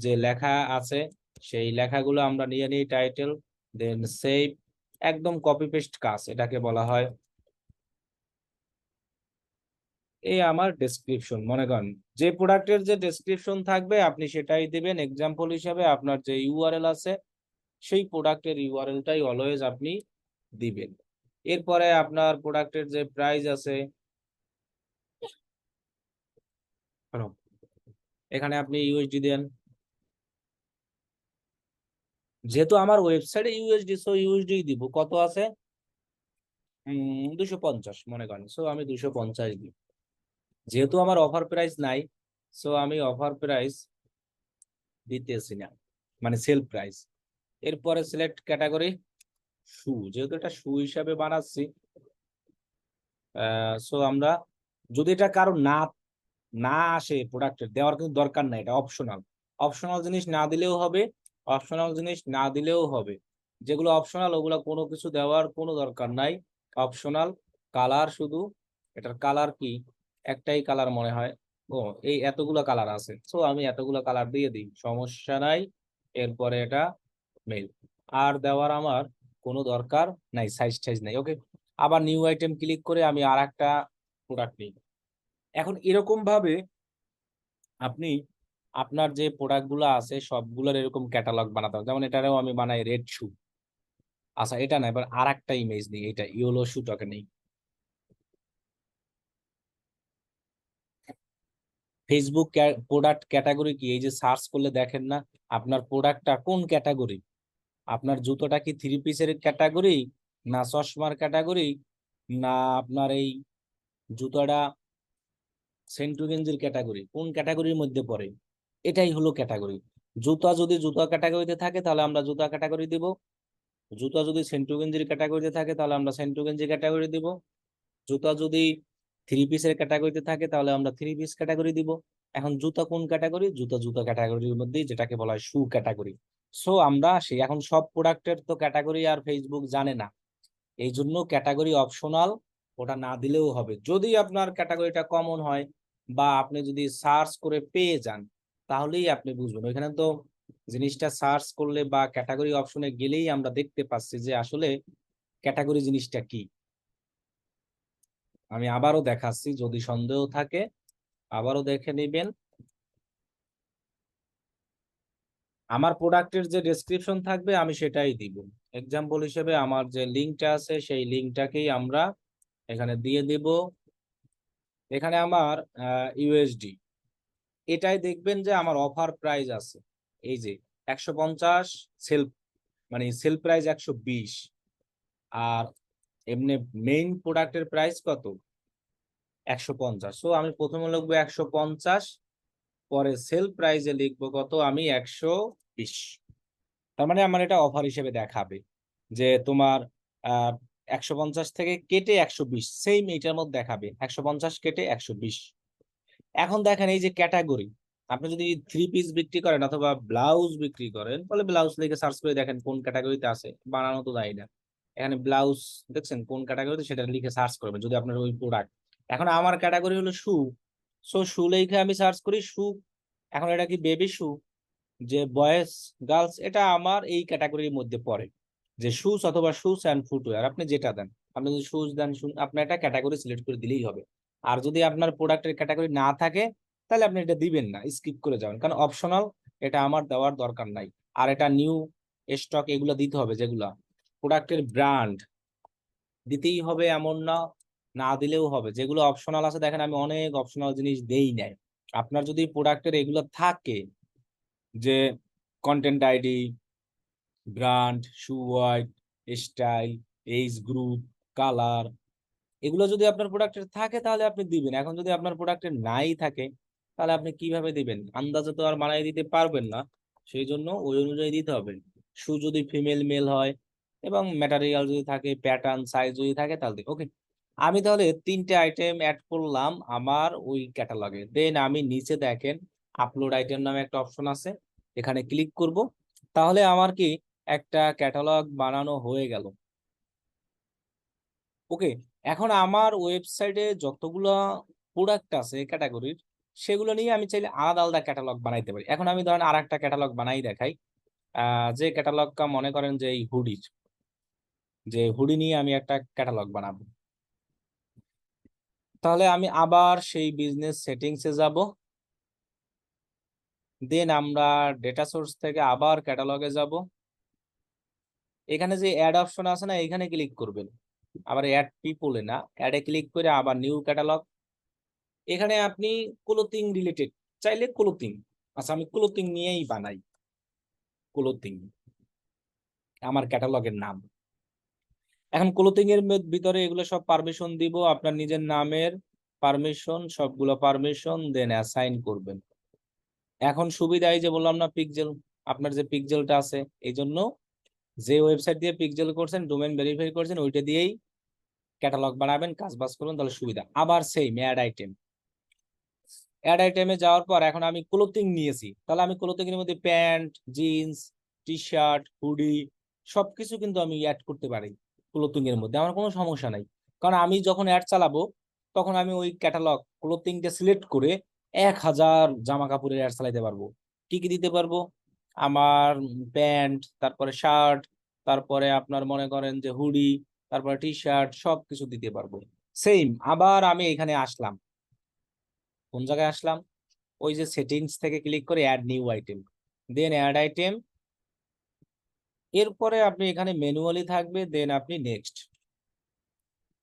যে লেখা আছে সেই লেখাগুলো আমরা নিয়ে নিই, টাইটেল, দেন সেভ। একদম কপি পেস্ট কাজ এটাকে বলা হয়। এই আমার ডেসক্রিপশন, মনে করেন যে প্রোডাক্টের যে ডেসক্রিপশন থাকবে আপনি সেটাই দিবেন। এক্সাম্পল হিসাবে আপনার যে ইউআরএল আছে সেই প্রোডাক্টের ইউআরএলটাই অলওয়েজ আপনি দিবেন। এরপরে আপনার প্রোডাক্টের যে প্রাইস আছে, হ্যালো, এখানে আপনি ইউএসডি দেন। যেহেতু আমার ওয়েবসাইটে ইউএসডি, সো ইউএসডি দিব। কত আছে? 250 মনে করেন, সো আমি 250 দিই। যেহেতু আমার অফার প্রাইস নাই, সো আমি অফার প্রাইস দিতেছি না, মানে সেল প্রাইস। এরপরে সিলেক্ট ক্যাটাগরি শু, যেহেতু এটা শু হিসাবে বানাচ্ছি, সো আমরা যদি এটা কারো না না আসে প্রোডাক্টের দেওয়ার কিন্তু দরকার নাই, এটা অপশনাল। অপশনাল জিনিস না দিলেও হবে, অপশনাল জিনিস না দিলেও হবে। যেগুলো অপশনাল ওগুলো কোনো কিছু দেওয়ার কোনো দরকার নাই। অপশনাল কালার শুধু, এটার কালার কি একটাই কালার মনে হয়। ও, এই এতগুলো কালার আছে, সো আমি এতগুলো কালার দিয়ে দিই, সমস্যা নাই। এরপরে এটা মেল, আর দেওয়ার আমার কোনো দরকার নাই, সাইজ টাইজ নাই। ওকে, আবার নিউ আইটেম ক্লিক করে আমি আর একটা প্রোডাক্ট নিই। এখন এরকম ভাবে আপনি আপনার যে প্রোডাক্ট গুলো আছে সবগুলোর এরকম ক্যাটালগ বানাতে হবে। যেমন এটারেও আমি বানাই রেড শু। আচ্ছা, এটা না, এবার আর একটা ইমেজ নিই, এটা ইয়েলো শুটাকে নেই। ফেসবুক প্রোডাক্ট ক্যাটাগরি কি, এই যে সার্চ করলে দেখেন না আপনার প্রোডাক্টটা কোন ক্যাটাগরি। আপনার জুতোটা কি 3 পিসের ক্যাটাগরি, না চশমার ক্যাটাগরি, না আপনার এই জুতোটা সেন্টু গেঞ্জির ক্যাটাগরি, কোন ক্যাটাগরির মধ্যে পড়ে? এটাই হলো ক্যাটাগরি। জুতা যদি জুতা ক্যাটাগরিতে থাকে তাহলে আমরা জুতা ক্যাটাগরি দিব। জুতা যদি সেন্টু গেঞ্জির ক্যাটাগরিতে থাকে তাহলে আমরা সেন্টু গেঞ্জি ক্যাটাগরি দিব। জুতা যদি 3 পিসের ক্যাটাগরিতে থাকে তাহলে আমরা 3 পিস ক্যাটাগরি দিব। এখন জুতা কোন ক্যাটাগরি? জুতা জুতা ক্যাটাগরির মধ্যে, যেটাকে বলা হয় শু ক্যাটাগরি। সো আমরা সেই এখন সব প্রোডাক্টের তো ক্যাটাগরি আর ফেসবুক জানে না, এই জন্য ক্যাটাগরি অপশনাল, ওটা না দিলেও হবে যদি আপনার ক্যাটাগরিটা কমন হয় বা আপনি যদি সার্চ করে পেয়ে যান, তাহলেই আপনি বুঝবেন। ওইখানে তো জিনিসটা সার্চ করলে বা ক্যাটাগরি অপশনে গেলেই আমরা দেখতে পাচ্ছি যে আসলে ক্যাটাগরি জিনিসটা কি। আমি আবারও দেখাচ্ছি, যদি সন্দেহ থাকে আবারও দেখে নেবেন। আমার প্রোডাক্টের যে ডেসক্রিপশন থাকবে আমি সেটাই দিব। এক্সাম্পল হিসেবে আমার যে লিঙ্কটা আছে সেই লিঙ্কটাকেই আমরা এখানে দিয়ে দেব। এখানে আমার ইউএসডি, এটাই দেখবেন যে আমার অফার প্রাইস আছে এই যে 150, সেল মানে সেল প্রাইস 120, আর এমনি মেইন প্রোডাক্টের প্রাইস কত? 150। সো আমি প্রথমে লিখবো 150, পরে সেল প্রাইসে লিখবো কত? আমি 120। তার মানে আমার এটা অফার হিসেবে দেখাবে যে তোমার 150 থেকে কেটে 120, সেম এটার মধ্যে দেখাবে 150 কেটে 120। এখন দেখেন এই যে ক্যাটাগরি, আপনি যদি 3 পিস বিক্রি করেন অথবা ব্লাউজ বিক্রি করেন তাহলে ব্লাউজ লিখে সার্চ করে দেখেন কোন ক্যাটাগরিতে আছে, বানানো তো যায় না। এখানে ব্লাউজ দেখছেন কোন ক্যাটাগরিতে, সেটা লিখে সার্চ করবেন যদি আপনার ওই প্রোডাক্ট। এখন আমার ক্যাটাগরি হলো শু, সো শু লিখে আমি সার্চ করি শু। এখন এটা কি বেবি শু, যে বয়েজ গার্লস, এটা আমার এই ক্যাটাগরির মধ্যে পড়ে, যে শুজ অথবা শুজ অ্যান্ড ফুটওয়্যার আপনি যেটা দেন। আপনি যদি শুজ দেন, আপনি একটা ক্যাটাগরি সিলেক্ট করে দিলেই হবে। আর যদি আপনার প্রোডাক্টের ক্যাটাগরি না থাকে তাহলে আপনি এটা দিবেন না, স্কিপ করে যাবেন, কারণ অপশনাল, এটা আমার দেওয়ার দরকার নাই। আর এটা নিউ স্টক এগুলো দিতে হবে, যেগুলা প্রোডাক্টের ব্র্যান্ড দিতেই হবে এমন না, না দিলেও হবে। যেগুলো অপশনাল আছে দেখেন আমি অনেক অপশনাল জিনিস দেই নাই। আপনার যদি প্রোডাক্টের এগুলো থাকে, যে content ID, brand, shoe wide, style, age group, colour, এগুলো যদি আপনার প্রোডাক্টের থাকে তাহলে আপনি দিবেন। এখন যদি আপনার প্রোডাক্টের নাই থাকে তাহলে আপনি কিভাবে দিবেন? আন্দাজে তো আর বানিয়ে দিতে পারবেন না, সেই জন্য ওই অনুযায়ী দিতে হবে। শু যদি ফিমেল মেল হয় এবং ম্যাটেরিয়াল যদি থাকে, প্যাটার্ন সাইজ যদি থাকে তাহলে ওকে। আমি তাহলে 3টে আইটেম অ্যাড করলাম আমার ওই ক্যাটালগে। দেন আমি নিচে দেখেন আপলোড আইটেম নামে একটা অপশন আছে, এখানে ক্লিক করব। তাহলে আমার কি একটা ক্যাটালগ বানানো হয়ে গেল। ওকে, এখন আমার ওয়েবসাইটে যতগুলো প্রোডাক্ট আছে ক্যাটাগরির, সেগুলো নিয়ে আমি চাইলে আলাদা আলাদা ক্যাটালগ বানাইতে পারি। এখন আমি ধরেন আর একটা ক্যাটালগ বানাই দেখাই। যে ক্যাটালগটা মনে করেন যে এই হুডির, যে হুডি নিয়ে আমি একটা ক্যাটালগ বানাবো। তাহলে আমি আবার সেই বিজনেস সেটিংসে যাব। দেন আমরা ডেটা সোর্স থেকে আবার ক্যাটালগে যাব। এখানে যে অ্যাড অপশন আছে না, এখানে ক্লিক করবেন। আবার অ্যাড পিপলে না, অ্যাডে ক্লিক করে আবার নিউ ক্যাটালগ। এখানে আপনি ক্লোথিং রিলেটেড চাইলে ক্লোথিং, আচ্ছা আমি ক্লোথিং নিয়েই বানাই, ক্লোথিং আমার ক্যাটালগের নাম। এখন ক্লোথিং এর ভিতরে এগুলো সব পারমিশন দিব, আপনার নিজের নামের পারমিশন, সবগুলো পারমিশন দেন অ্যাসাইন করবেন। এখন সুবিধাই যে বললাম না পিক্সেল, আপনার যে পিক্সেলটা আছে, এই জন্য যে ওয়েবসাইট দিয়ে পিক্সেল করছেন, ডোমেইন ভেরিফাই করছেন, ওইটা দিয়েই ক্যাটালগ বানাবেন, কাজ বাজ করুন, তাহলে সুবিধা। আবার সেই অ্যাড আইটেম, অ্যাড আইটেমে যাওয়ার পর এখন আমি ক্লোথিং নিয়েছি, তাহলে আমি ক্লোথিং এর মধ্যে pant, jeans, T shirt, hoodie সবকিছু কিন্তু আমি অ্যাড করতে পারি ক্লোথিং এর মধ্যে, আমার কোনো সমস্যা নাই। কারণ আমি যখন অ্যাড চালাবো তখন আমি ওই ক্যাটালগ ক্লোথিংটা সিলেক্ট করে 1000 জামা কাপড়ের অ্যাড চালাইতে পারবো। কি কি দিতে পারবো? আমার প্যান্ট, তারপরে শার্ট, তারপরে আপনার মনে করেন যে হুডি, তারপরে টি শার্ট, সবকিছু দিতে পারবো। সেম আবার আমি এখানে আসলাম, কোন জায়গায় আসলাম? ওই যে সেটিংস থেকে ক্লিক করে অ্যাড নিউ আইটেম, দেন অ্যাড আইটেম। এরপরে আপনি এখানে ম্যানুয়ালি থাকবে, দেন আপনি নেক্সট,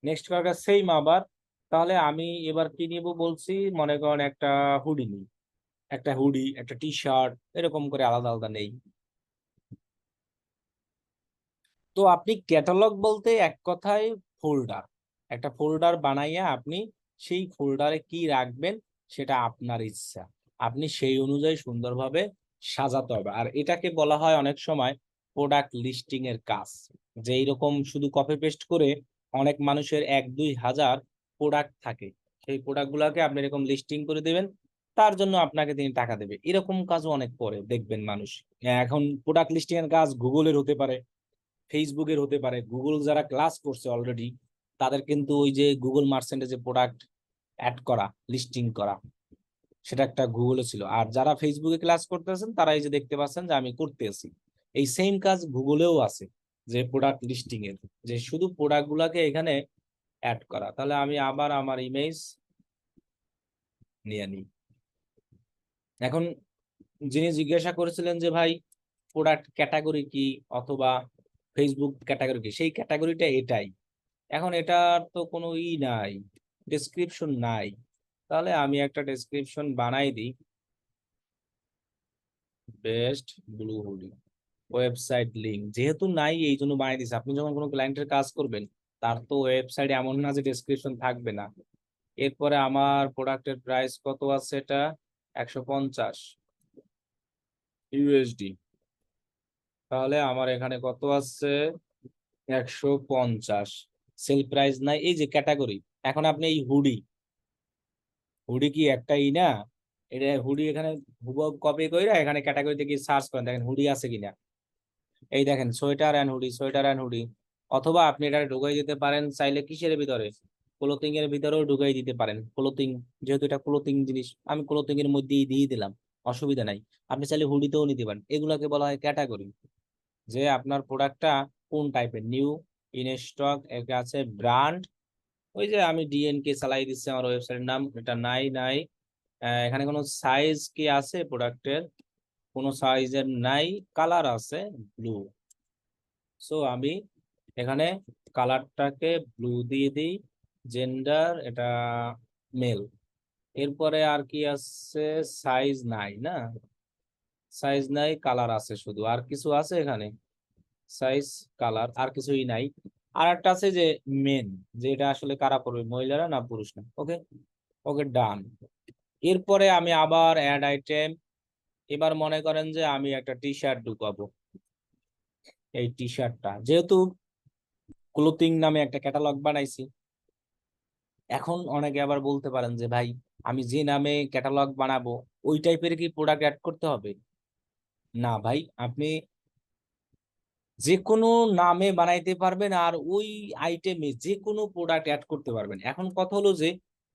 নেক্সট করার সেম আবার। তাহলে আমি এবার কি নিব বলছি, মনে করেন একটা হুডি নিই, একটা হুডি, একটা টি শার্ট, এরকম করে আলাদা আলাদা নেই। তো আপনি ক্যাটালগ বলতে এক কথায় ফোল্ডার, একটা ফোল্ডার বানাইয়া আপনি সেই ফোল্ডারে কি রাখবেন সেটা আপনার ইচ্ছা, আপনি সেই অনুযায়ী সুন্দরভাবে সাজাতে হবে। আর এটাকে বলা হয় অনেক সময় প্রোডাক্ট লিস্টিং এর কাজ, যে এইরকম শুধু কপি পেস্ট করে অনেক মানুষের 1-2 হাজার প্রোডাক্ট থাকে, সেই প্রোডাক্ট গুলাকে আপনি এরকম লিস্টিং করে দেবেন, তার জন্য আপনাকে তিনি টাকা দেবে। এরকম কাজও অনেক করে দেখবেন মানুষ। এখন প্রোডাক্ট লিস্টিং এর কাজ গুগলের হতে পারে, ফেসবুকের হতে পারে। গুগল যারা ক্লাস করছে অলরেডি, তাদের কিন্তু ওই যে গুগল মার্চেন্টে যে প্রোডাক্ট অ্যাড করা, লিস্টিং করা, সেটা একটা গুগলে ছিল। আর যারা ফেসবুকে ক্লাস করতেছেন তারা এই যে দেখতে পাচ্ছেন যে আমি করতেছি, এই সেম কাজ গুগলেও আছে, যে প্রোডাক্ট লিস্টিং এর, যে শুধু প্রোডাক্ট গুলাকে এখানে অ্যাড করা। তাহলে আমি আবার আমার ইমেজ নিয়ে নিই। এখন যিনি জিজ্ঞাসা করেছিলেন যে ভাই প্রোডাক্ট ক্যাটাগরি কি, অথবা ফেসবুক ক্যাটাগরি কি, সেই ক্যাটাগরিটা এটাই। এখন এটার তো কোনো নাই, ডেসক্রিপশন নাই। তাহলে আমি একটা ডেসক্রিপশন বানাই দিই, best blue hoodie website link, যেহেতু নাই এই জন্য বানাই দিছি। আপনি যখন কোনো ক্লায়েন্টের কাজ করবেন, তার তো ওয়েবসাইট এমন না যে ডেসক্রিপশন থাকবে না। এরপরে আমার প্রোডাক্টের প্রাইস কত আছে, এটা 150 ইউএসডি। তাহলে আমার এখানে কত আছে, 150। সেল প্রাইস নাই, এই যে ক্যাটাগরি। এখন আপনি এই হুডি, হুডি কি একটাই না, এটা হুডি এখানে হুবহু কপি কইরা এখানে ক্যাটাগরিতে কি সার্চ করেন, দেখেন হুডি আছে কিনা। এই দেখেন sweater and hoodie, sweater and hoodie. অথবা আপনি এটা ঢুকাই দিতে পারেন চাইলে কিসের ভিতরে, ক্লোথিং এর ভিতরেও ঢুকাই দিতে পারেন। ক্লোথিং, যেহেতু এটা ক্লোথিং জিনিস, আমি ক্লোথিং এর মধ্যেই দিয়ে দিলাম, অসুবিধা নাই। আপনি চাইলে হুডিতেও নিতে পারেন। এগুলাকে বলা হয় ক্যাটাগরি, যে আপনার প্রোডাক্টটা কোন টাইপের, নিউ, ইন স্টক, একটা আছে ব্র্যান্ড, ওই যে আমি ডিএনকে চালাই দিচ্ছি আমার ওয়েবসাইটের নাম, এটা নাই নাই। এখানে কোনো সাইজ কি আছে প্রোডাক্টের? কোনো সাইজের নাই। কালার আছে ব্লু। সো আমি এখানে কালারটাকে ব্লু দিয়ে দিই। জেন্ডার এটা মেল। এরপরে আর কি আছে? সাইজ নাই না, সাইজ নাই, কালার আছে শুধু। আর কিছু আছে এখানে? সাইজ, কালার, আর কিছুই নাই। আর একটা আছে যে মেন, যে এটা আসলে কারা পড়বে, মহিলারা না পুরুষ না। ওকে, ওকে ডান। এরপরে আমি আবার অ্যাড আইটেম। এবার মনে করেন যে আমি একটা টি শার্ট ঢুকাবো। এই টি শার্টটা যেহেতু ক্লোথিং নামে একটা ক্যাটালগ বানাইছি, এখন অনেকে আবার বলতে পারেন যে ভাই, আমি যে নামে ক্যাটালগ বানাবো ওই টাইপের কি প্রোডাক্ট অ্যাড করতে হবে? না ভাই, আপনি যে কোনো নামে বানাইতে পারবেন আর ওই আইটেমে যে কোনো প্রোডাক্ট অ্যাড করতে পারবেন। এখন কথা হলো যে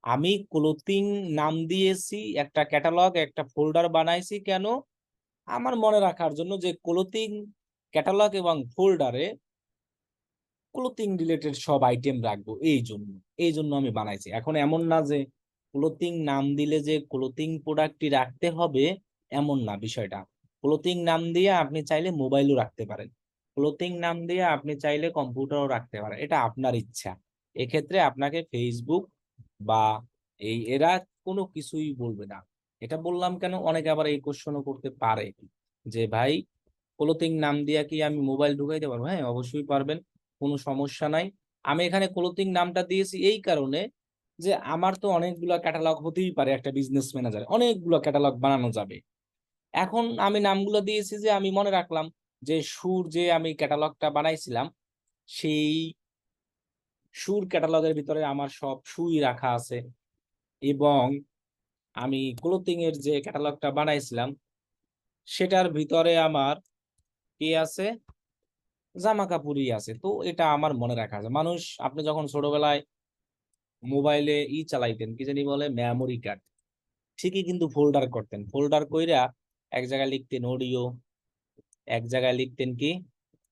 আমি ক্লোথিং নাম দিয়েছি, একটা ক্যাটালগ, একটা ফোল্ডার বানাইছি কেন? আমার মনে রাখার জন্য যে ক্লোথিং ক্যাটালগ এবং ফোল্ডারে ক্লোথিং রিলেটেড সব আইটেম রাখবো, এই জন্য আমি বানাইছি। এখন এমন না যে ক্লোথিং নাম দিলে যে ক্লোথিং প্রোডাক্টটি রাখতে হবে, এমন না বিষয়টা। ক্লোথিং নাম দিয়ে আপনি চাইলে মোবাইলও রাখতে পারেন, ক্লোথিং নাম দিয়ে আপনি চাইলে কম্পিউটারও রাখতে পারেন, এটা আপনার ইচ্ছা। এক্ষেত্রে আপনাকে ফেসবুক বা এরা কোনো কিছুই বলবে না। এটা বললাম কেন, অনেকে আবার এই কোশ্চেনও করতে পারে যে ভাই, ক্লোথিং নাম দিয়া কি আমি মোবাইল ঢুকাইতে পারবো? হ্যাঁ, অবশ্যই পারবেন, কোনো সমস্যা নাই। আমি এখানে ক্লোথিং নামটা দিয়েছি এই কারণে যে আমার তো অনেকগুলা ক্যাটালগ হতেই পারে, একটা বিজনেস ম্যানেজার অনেকগুলো ক্যাটালগ বানানো যাবে। এখন আমি নামগুলো দিয়েছি যে আমি মনে রাখলাম যে সুর, যে আমি ক্যাটালগটা বানাইছিলাম, সেই সুর ক্যাটালগের ভিতরে আমার সব সুই রাখা আছে। এবং আমি ক্লোথিং এর যে ক্যাটালগটা বানাইছিলাম সেটার ভিতরে আমার কি আছে? জামা কাপড়ই আছে। তো এটা আমার মনে রাখা আছে। মানুষ, আপনি যখন ছোটবেলায় মোবাইলে চালাইতেন, কি জানি বলে, মেমোরি কার্ড, ঠিকই কিন্তু ফোল্ডার করতেন, ফোল্ডার কইরা এক জায়গায় লিখতেন অডিও, এক জায়গায় লিখতেন কি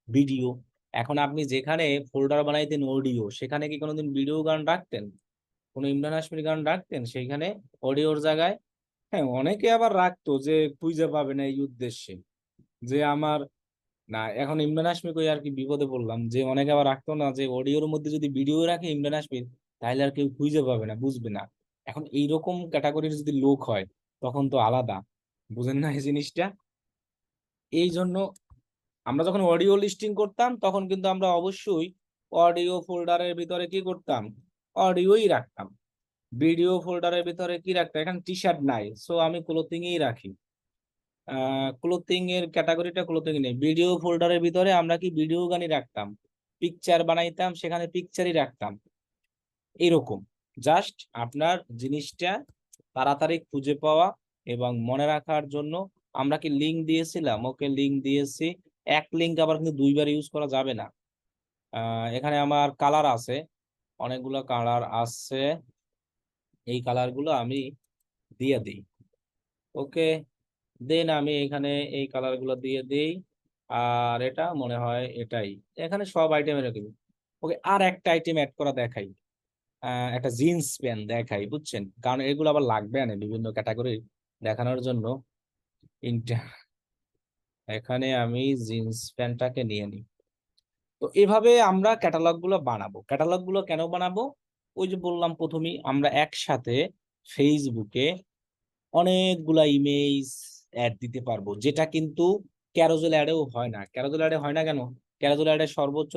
ভিডিও। এখন আপনি যেখানে ফোল্ডার বানাইতেন অডিও, সেখানে কি কোনোদিন ভিডিও গান রাখতেন? কোনো ইমরান হাশমির গান রাখতেন সেইখানে অডিওর জায়গায়? হ্যাঁ, অনেকে আবার রাখতো যে খুঁজে পাবে না এই উদ্দেশ্যে, যে আমার না, এখন ইমরান হাশমি কই আর কি বিপদে পড়লাম, যে অনেকে আবার রাখতো না যে অডিওর মধ্যে যদি ভিডিও রাখে ইমরান হাশমির, তাহলে আর কেউ খুঁজে পাবে না, বুঝবে না। এখন এইরকম ক্যাটাগরির যদি লোক হয় তখন তো আলাদা, বুঝেন না এই জিনিসটা? এই জন্য আমরা যখন অডিও লিস্টিং করতাম তখন কিন্তু আমরা অবশ্যই অডিও ফোল্ডারের ভিতরে কি করতাম? অডিওই রাখতাম। ভিডিও ফোল্ডারের ভিতরে কি রাখতাম? এখানে টি শার্ট নাই, সো আমি ক্লোথিংই রাখি। ক্লোথিং এর ক্যাটাগরিটা ক্লোথিং নেই, ভিডিও ফোল্ডারের ভিতরে আমরা কি ভিডিও গানই রাখতাম, পিকচার বানাইতাম সেখানে পিকচারই রাখতাম। এরকম জাস্ট আপনার জিনিসটা তাড়াতাড়ি খুঁজে পাওয়া এবং মনে রাখার জন্য আমরা কি লিঙ্ক দিয়েছিলাম? ওকে, লিঙ্ক দিয়েছি। এক লিঙ্ক আবার কিন্তু দুইবার ইউজ করা যাবে না। এখানে আমার কালার আছে, অনেকগুলো কালার আছে, এই কালার গুলো আমি দিয়ে দিই। ওকে, দেন আমি এখানে এই কালার গুলো দিয়ে দিই। আর এটা মনে হয় এটাই, এখানে সব আইটেম এরকম। ওকে, আর একটা আইটেম অ্যাড করা দেখাই। একটা জিন্স প্যান্ট দেখাই, বুঝছেন? কারণ এগুলো আবার লাগবে না বিভিন্ন ক্যাটাগরি দেখানোর জন্য। ইন্টা এখানে আমি জিন্স প্যান্টটাকে নিয়ে নিই। তো এভাবে আমরা ক্যাটালগ গুলো বানাবো। ক্যাটালগ গুলো কেন বানাবো? ওই যে বললাম প্রথমেই, আমরা একসাথে ফেসবুকে অনেকগুলা ইমেজ অ্যাড দিতে পারবো, যেটা কিন্তু ক্যারোজেল অ্যাডেও হয় না। ক্যারোজেল অ্যাডে হয় না কেন? ক্যারোজেল অ্যাডে সর্বোচ্চ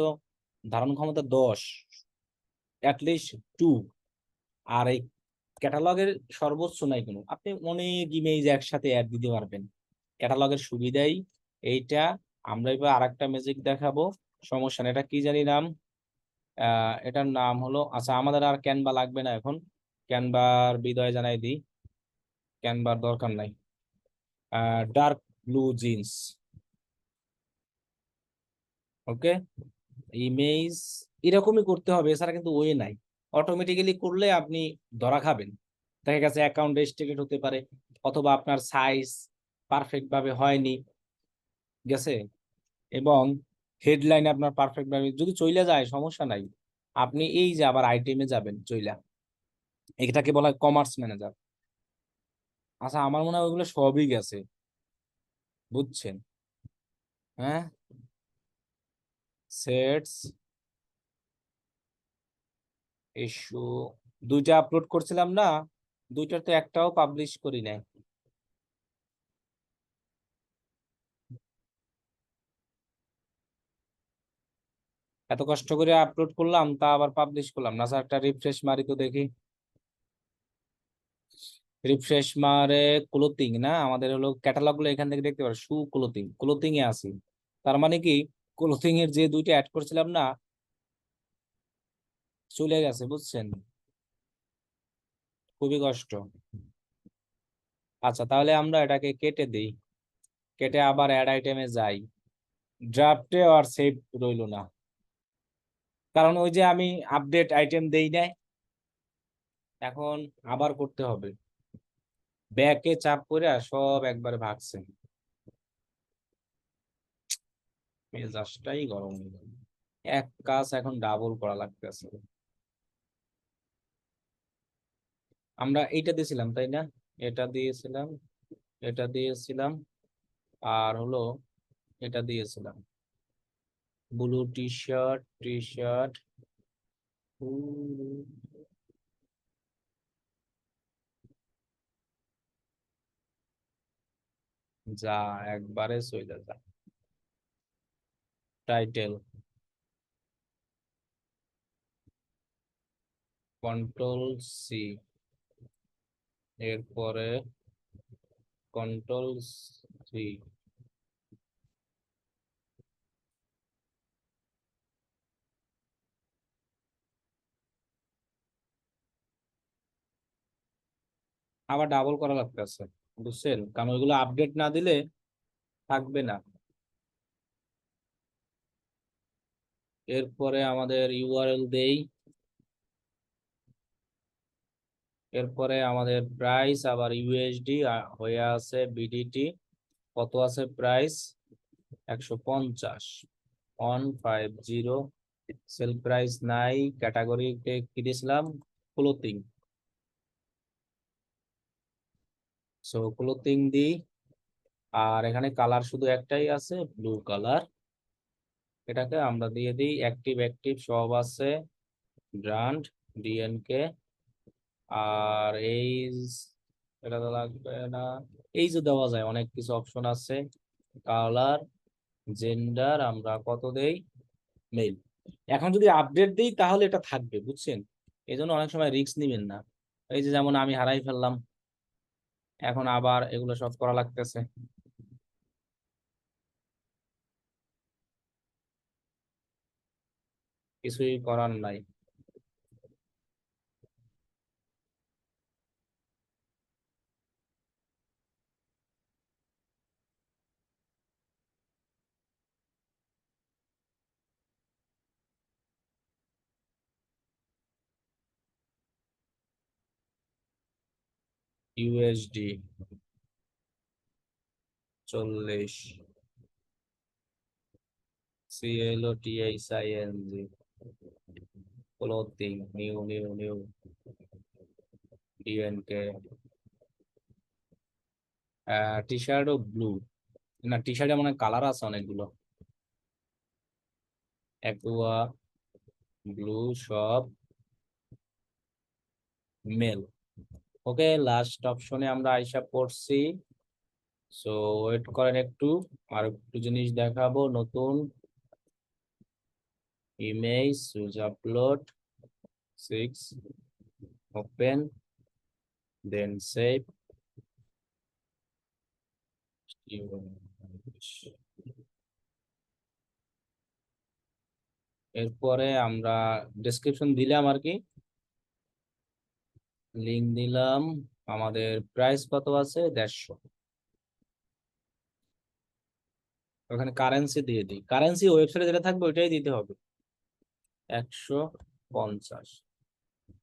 ধারণ ক্ষমতা 10, অ্যাটলিস্ট 2। আর এই ক্যাটালগের সর্বোচ্চ নাই কোনো, আপনি অনেক ইমেজ একসাথে অ্যাড দিতে পারবেন। ক্যাটালগের সুবিধাই এইটা। আমরা এবার আরেকটা ম্যাজিক দেখাবো, সমস্যা নেই। এটা কি জানি নাম? এটার নাম হলো, আচ্ছা আমাদের আর ক্যানভা লাগবে না এখন, ক্যানভার বিদায় জানাই দিই, ক্যানভার দরকার নাই। Dark blue jeans. Okay, image এরকমই করতে হবে, এছাড়া কিন্তু ওয়ে নাই। অটোমেটিক্যালি করলে আপনি ধরা খাবেন, দেখা গেছে অ্যাকাউন্ট রেস্ট্রিক্টেড হতে পারে, অথবা আপনার সাইজ পারফেক্ট ভাবে হয়নি, গেছে। এবং হেডলাইনে আপনার পারফেক্ট ভাবে যদি চইলা যায় সমস্যা নাই, আপনি এই যে আবার আইটেমে যাবেন চইলা, এটাকে বলা হয় কমার্স ম্যানেজার। আচ্ছা আমার মনে হয় ওইগুলো সবই গেছে, বুঝছেন? হ্যাঁ, সেটস ইস্যু দুইটা আপলোড করছিলাম না, দুইটার তো একটাও পাবলিশ করি নাই। এত কষ্ট করে আপলোড করলাম তা আবার পাবলিশ করলাম না। স্যার একটা রিফ্রেশ মারি তো দেখি। রিফ্রেশ মারে ক্লোথিং না, আমাদের হলো ক্যাটালগ গুলো এখান থেকে দেখতে পারো, শু ক্লোথিং, ক্লোথিং এ আছি। তার মানে কি, ক্লোথিং এর যে দুইটা অ্যাড করছিলাম না, চলে গেছে, বুঝছেন? খুবই কষ্ট। আচ্ছা তাহলে আমরা এটাকে কেটে দিই, কেটে আবার অ্যাড আইটেমে যাই। ড্রাফটে আর সেভ রইলো না, কারণ ওই যে আমি আপডেট আইটেম দেই নাই, এখন আবার করতে হবে। ব্যাকে চাপ করে সব একবারে ভাগছে, মেজাজটাই গরম হয়ে গেল। এক কাজ এখন ডাবল করা লাগতেছে। আমরা এইটা দিয়েছিলাম তাই না? এটা দিয়েছিলাম, এটা দিয়েছিলাম, আর হলো এটা দিয়েছিলাম, blue T shirt, T shirt. যা একবারে চলে যা। টাইটেল কন্ট্রোল সি, এরপরে কন্ট্রোল সি। আবার ডাবল করা লাগতেছে, বুঝছেন? কারণ ওইগুলো আপডেট না দিলে থাকবে না। এরপরে আমাদের ইউআরএল দেই, এরপরে আমাদের প্রাইস আবার ইউএসডি হয়ে আছে বিডিটি। কত আছে প্রাইস? 150, 150। সেল প্রাইস নাই, ক্যাটাগরিতে কি দিয়েছিলাম? ক্লোথিং। সো ক্লোথিং দিই, আর এখানে কালার শুধু একটাই আছে, ব্লু কালার। এটাকে আমরা দিয়ে দিই অ্যাক্টিভ, অ্যাক্টিভ সব আছে, ব্র্যান্ড, ডিএনকে। আর এই এটা তো লাগবে না, এই যে দেওয়া যায় অনেক কিছু অপশন আছে, কালার, জেন্ডার আমরা কত দেই? মেল। এখন যদি আপডেট দিই তাহলে এটা থাকবে, বুঝছেন? এই জন্য অনেক সময় রিস্ক নিবেন না। এই যে যেমন আমি হারাই ফেললাম, এখন আবার এগুলো সব করা লাগতেছে। কিছুই করার নাই। USD 40, CLOTHING, clothing, new new new, DNK. টি শার্টও ব্লু, না টি শার্টে মনে কালার আছে অনেকগুলো, অ্যাকুয়া, ব্লু, সব মেল। ওকে, লাস্ট অপশনে আমরা আইসা পড়ছি। সো ওয়েট করেন একটু, আর একটু জিনিস দেখাবো নতুন। ইমেজ সুইচ আপলোড 6, ওপেন, দেন সেভ। এরপরে আমরা ডেসক্রিপশন দিলাম আর কি, লিঙ্ক দিলাম। আমাদের প্রাইস কত আছে? 150। ওখানে কারেন্সি দিয়ে দিই, কারেন্সি ওয়েবসাইটে যেটা থাকবে ওইটাই দিতে হবে। 150।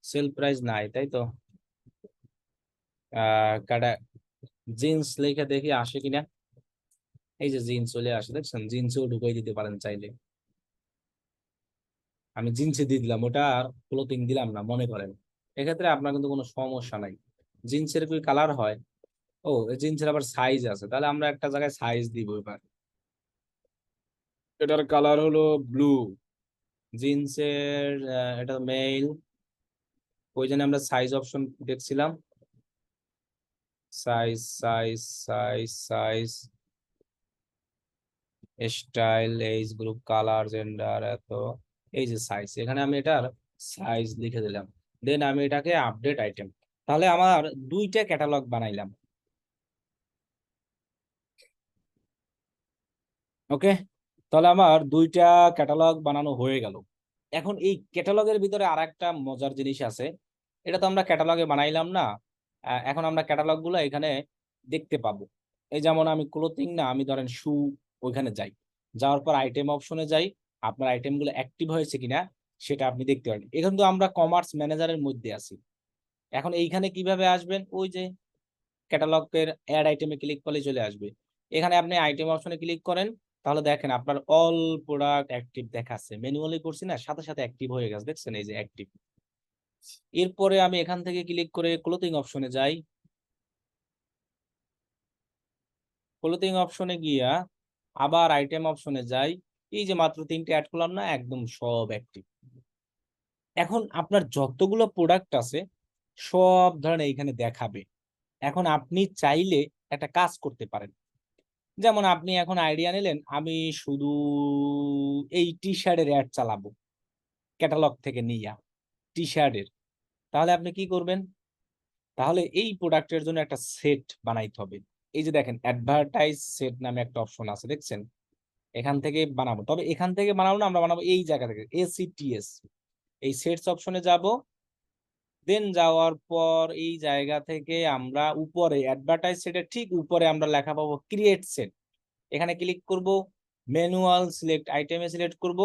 সেল প্রাইস নাই তাই তো? কাটা জিন্স লিখে দেখি আসে কিনা। এই যে জিন্স চলে আসে, দেখছেন? জিন্সও ঢুকাই দিতে পারেন চাইলে। আমি জিন্সে দিয়ে দিলাম, ওটা আর ক্লোথিং দিলাম না মনে করেন, এক্ষেত্রে আপনার কিন্তু কোনো সমস্যা নাই। জিন্সের কি কালার হয়? ও, জিন্সের আবার সাইজ আছে, তাহলে আমরা একটা জায়গায় সাইজ দিব এবার। এটার কালার হলো ব্লু। জিন্সের এটা মেল, ওই জন্য আমরা সাইজ অপশন দেখছিলাম। Size size size size style age group colour gender এত, এই যে সাইজ, এখানে আমি এটার সাইজ লিখে দিলাম। দেন আমি এটাকে আপডেট আইটেম, তাহলে আমার দুইটা ক্যাটালগ বানাইলাম। ওকে, তাহলে আমার দুইটা ক্যাটালগ বানানো হয়ে গেল। এখন এই ক্যাটালগের ভিতরে আর একটা মজার জিনিস আছে, এটা তো আমরা ক্যাটালগে বানাইলাম না, এখন আমরা ক্যাটালগ গুলো এখানে দেখতে পাবো। এই যেমন আমি ক্লোথিং না, আমি ধরেন শু, ওইখানে যাই, যাওয়ার পর আইটেম অপশনে যাই, আপনার আইটেম গুলো অ্যাক্টিভ হয়েছে কিনা সেটা আপনি দেখতে পারেন। এখন তো আমরা কমার্স ম্যানেজারের মধ্যে আছি। এখন এইখানে কিভাবে আসবেন, ওই যে ক্যাটালগের অ্যাড আইটেমে ক্লিক করলে চলে আসবে। এখানে আপনি আইটেম অপশনে ক্লিক করেন, তাহলে দেখেন আপনার অল প্রোডাক্ট অ্যাক্টিভ দেখাচ্ছে, ম্যানুয়ালি করছি না, সাথে সাথে অ্যাক্টিভ হয়ে গেছে, দেখছেন এই যে অ্যাক্টিভ। এরপরে আমি এখান থেকে ক্লিক করে ক্লোথিং অপশনে যাই। ক্লোথিং অপশনে গিয়া আবার আইটেম অপশনে যাই, এই যে মাত্র তিনটে অ্যাড করলাম না, একদম সব অ্যাক্টিভ। এখন আপনার যতগুলো প্রোডাক্ট আছে সব ধরেন এইখানে দেখাবে। এখন আপনি চাইলে একটা কাজ করতে পারেন, যেমন আপনি এখন আইডিয়া নিলেন আমি শুধু এই টি শার্টের অ্যাড চালাবো ক্যাটালগ থেকে নিয়া, টি শার্টের। তাহলে আপনি কি করবেন, তাহলে এই প্রোডাক্টের জন্য একটা সেট বানাইতে হবে। এই যে দেখেন অ্যাডভার্টাইজ সেট নামে একটা অপশন আছে, দেখছেন, এখান থেকে বানাবো। তবে এখান থেকে বানাবো না, আমরা বানাবো এই জায়গা থেকে, এসিটিএস, এই সেটস অপশনে যাব। দেন যাওয়ার পর এই জায়গা থেকে আমরা উপরে অ্যাডভার্টাইজ সেটের ঠিক উপরে আমরা লেখা পাবো ক্রিয়েট সেট, এখানে ক্লিক করব, ম্যানুয়াল সিলেক্ট আইটেমে সিলেক্ট করব।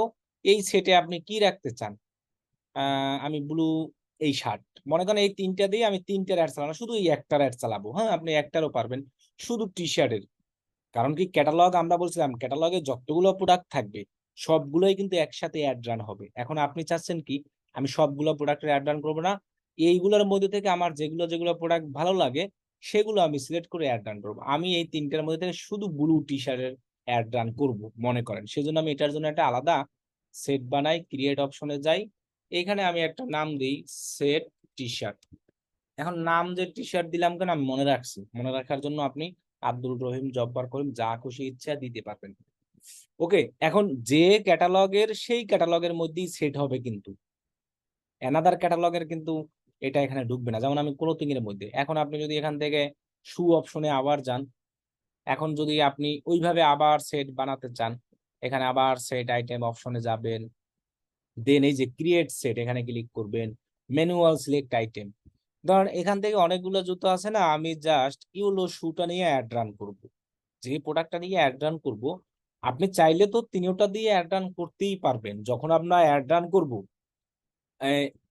এই সেটে আপনি কি রাখতে চান, আমি ব্লু, এই শার্ট, মনে করেন এই তিনটা দিয়ে আমি তিনটার অ্যাড চালাবো, শুধু এই একটার অ্যাড চালাবো। হ্যাঁ, আপনি একটারও পারবেন, শুধু টি শার্টের। কারণ কি, ক্যাটালগ আমরা বলছিলাম ক্যাটালগে যতগুলো প্রোডাক্ট থাকবে সবগুলোই কিন্তু একসাথে অ্যাড রান হবে। এখন আপনি চাচ্ছেন কি, আমি সবগুলো প্রোডাক্টের অ্যাড রান করবো না, এইগুলোর মধ্যে থেকে আমার যেগুলো যেগুলো প্রোডাক্ট ভালো লাগে সেগুলো আমি সিলেক্ট করে অ্যাড রান করবো। আমি এই তিনটার মধ্যে থেকে শুধু ব্লু টি শার্টের অ্যাড রান করবো মনে করেন, সেজন্য আমি এটার জন্য একটা আলাদা সেট বানাই, ক্রিয়েট অপশনে যাই, এখানে আমি একটা নাম দিই সেট টি শার্ট। এখন নাম যে টি শার্ট দিলাম কেন, আমি মনে রাখছি, মনে রাখার জন্য আপনি আব্দুল রহিম জব্বার করিম যা খুশি ইচ্ছা দিতে পারবেন। ওকে, এখন যে ক্যাটালগের সেই ক্যাটালগের মধ্যেই সেট হবে, কিন্তু অ্যানাদার ক্যাটালগের কিন্তু এটা এখানে ঢুকবে না। যেমন আমি ক্লোথিং এর মধ্যে, এখন আপনি যদি এখান থেকে শু অপশনে আবার যান, এখন যদি আপনি ওইভাবে আবার সেট বানাতে চান, এখানে আবার সেট আইটেম অপশনে যাবেন, দেন এই যে ক্রিয়েট সেট এখানে ক্লিক করবেন, ম্যানুয়াল সিলেক্ট আইটেম। ধরেন এখান থেকে অনেকগুলো জুতো আছে না, আমি জাস্ট ইউলো শুটা নিয়ে অ্যাড রান করবো, যে প্রোডাক্টটা নিয়ে অ্যাড রান করবো। আপনি চাইলে তো তিনটা দিয়ে অ্যাড রান করতেই পারবেন, যখন আমরা অ্যাড রান করবো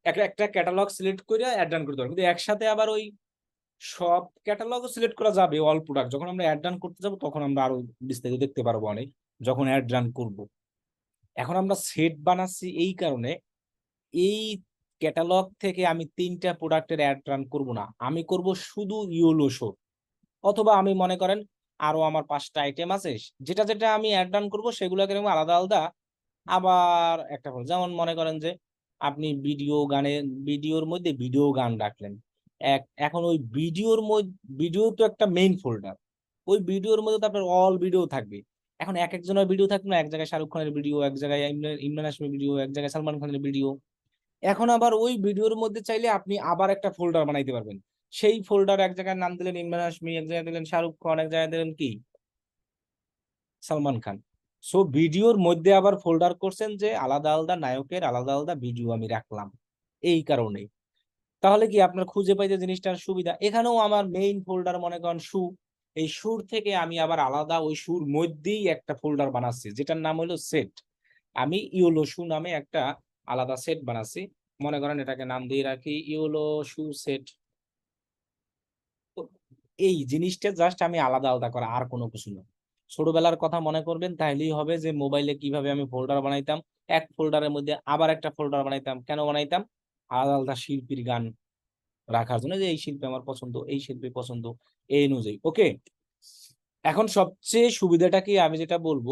একটা একটা ক্যাটালগ সিলেক্ট করে অ্যাড রান করতে পারবো, কিন্তু একসাথে আবার ওই সব ক্যাটালগও সিলেক্ট করা যাবে অল প্রোডাক্ট, যখন আমরা অ্যাড রান করতে যাবো তখন আমরা আরো বিস্তারিত দেখতে পারবো অনেক, যখন অ্যাড রান করবো। এখন আমরা সেট বানাচ্ছি এই কারণে, এই ক্যাটালগ থেকে আমি তিনটা প্রোডাক্টের অ্যাড রান করব না, আমি করব শুধু ইয়োলো শো। অথবা আমি মনে করেন আরো আমার 5টা আইটেম আছে, যেটা যেটা আমি অ্যাড রান করবো সেগুলোকে আমি আলাদা আলাদা আবার একটা করবো। যেমন মনে করেন যে আপনি ভিডিওর মধ্যে ভিডিও গান রাখলেন, এখন ওই ভিডিওর মধ্যে, ভিডিও তো একটা মেইন ফোল্ডার, ওই ভিডিওর মধ্যে তো আপনার অল ভিডিও থাকবে। এখন এক একজনের ভিডিও থাকবে না, এক জায়গায় শাহরুখ খানের ভিডিও, এক জায়গায় ইমরান হাশমির ভিডিও, এক জায়গায় সালমান খানের ভিডিও। এখন আবার ওই ভিডিওর মধ্যে চাইলে আপনি আবার একটা ফোল্ডার বানাইতে পারবেন, সেই ফোল্ডার এক জায়গায় নাম দিলেন ইমরান হাশমি, এক জায়গায় দিলেন শাহরুখ খান, এক জায়গায় দিলেন কি সালমান খান। সো ভিডিওর মধ্যে আবার ফোল্ডার করছেন যে আলাদা আলাদা নায়কের আলাদা আলাদা ভিডিও আমি রাখলাম, এই কারণে। তাহলে কি আপনার খুঁজে পাইতে জিনিসটার সুবিধা। এখানেও আমার মেইন ফোল্ডার মনে করেন সু, এই সুর থেকে আমি আবার আলাদা ওই সুর মধ্যেই একটা ফোল্ডার বানাচ্ছি যেটার নাম হলো সেট। আমি ইওলো শু নামে একটা আলাদা সেট বানাচ্ছি, মনে করেন এটাকে নাম দিয়ে রাখি ইওলো শু সেট। তো এই জিনিসটা জাস্ট আমি আলাদা আলাদা করা, আর কোনো কিছু না। ছোটবেলার কথা মনে করবেন তাহলেই হবে যে মোবাইলে কিভাবে আমি ফোল্ডার বানাইতাম, এক ফোল্ডারের মধ্যে আবার একটা ফোল্ডার বানাইতাম। কেন বানাইতাম? আলাদা, আলাদা শিল্পীর গান রাখার জন্য, যে এই শিল্পী আমার পছন্দ, এই শিল্পী পছন্দ, এই অনুযায়ী। ওকে? এখন সবচেয়ে সুবিধাটা কি আমি যেটা বলব,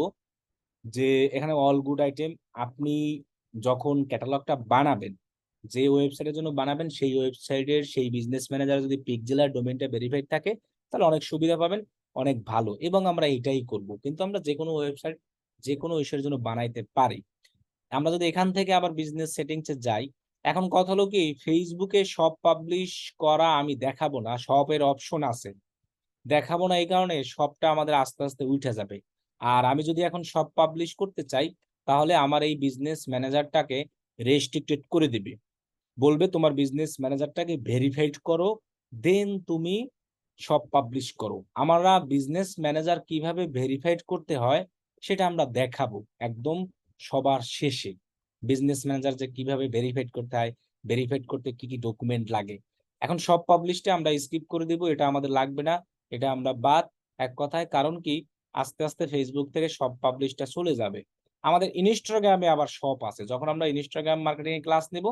যে এখানে অল গুড আইটেম আপনি যখন ক্যাটালগটা বানাবেন, যে ওয়েবসাইটের জন্য বানাবেন সেই ওয়েবসাইটের সেই বিজনেস ম্যানেজার যদি পিক্সেল আর ডোমেইনটা ভেরিফাইড থাকে, তাহলে অনেক সুবিধা পাবেন, অনেক ভালো। এবং আমরা এটাই করব। কিন্তু আমরা যেকোনো ওয়েবসাইট যেকোনো ইস্যুর জন্য বানাইতে পারি। আমরা যদি এখান থেকে আবার বিজনেস সেটিংস এ যাই, এখন কথা হলো কি, Facebook এ সব পাবলিশ করা আমি দেখাবো না। সবের অপশন আছে। দেখাবো না এই কারণে সবটা আমাদের আস্তে, আস্তে উইঠা যাবে। আর আমি যদি এখন সব পাবলিশ করতে চাই, তাহলে আমার এই বিজনেস ম্যানেজারটাকে রেস্ট্রিক্টেড করে দিবে। বলবে তোমার বিজনেস ম্যানেজারটাকে ভেরিফাইড করো, দেন তুমি সব পাবলিশ করো। আমরা বিজনেস ম্যানেজার কিভাবে ভেরিফাইড করতে হয় সেটা আমরা দেখাবো একদম সবার শেষে। বিজনেস ম্যানেজার যে কিভাবে ভেরিফাইড করতে হয়, ভেরিফাইড করতে কি, কি ডকুমেন্ট লাগে। এখন সব পাবলিশটা আমরা স্কিপ করে দিব। এটা আমাদের লাগবে না। এটা আমরা বাদ। এক কথায় কারণ কি, আস্তে, আস্তে Facebook থেকে সব পাবলিশটা চলে যাবে। আমাদের Instagram এ আবার সব আছে। যখন আমরা Instagram মার্কেটিং এর ক্লাস নিব,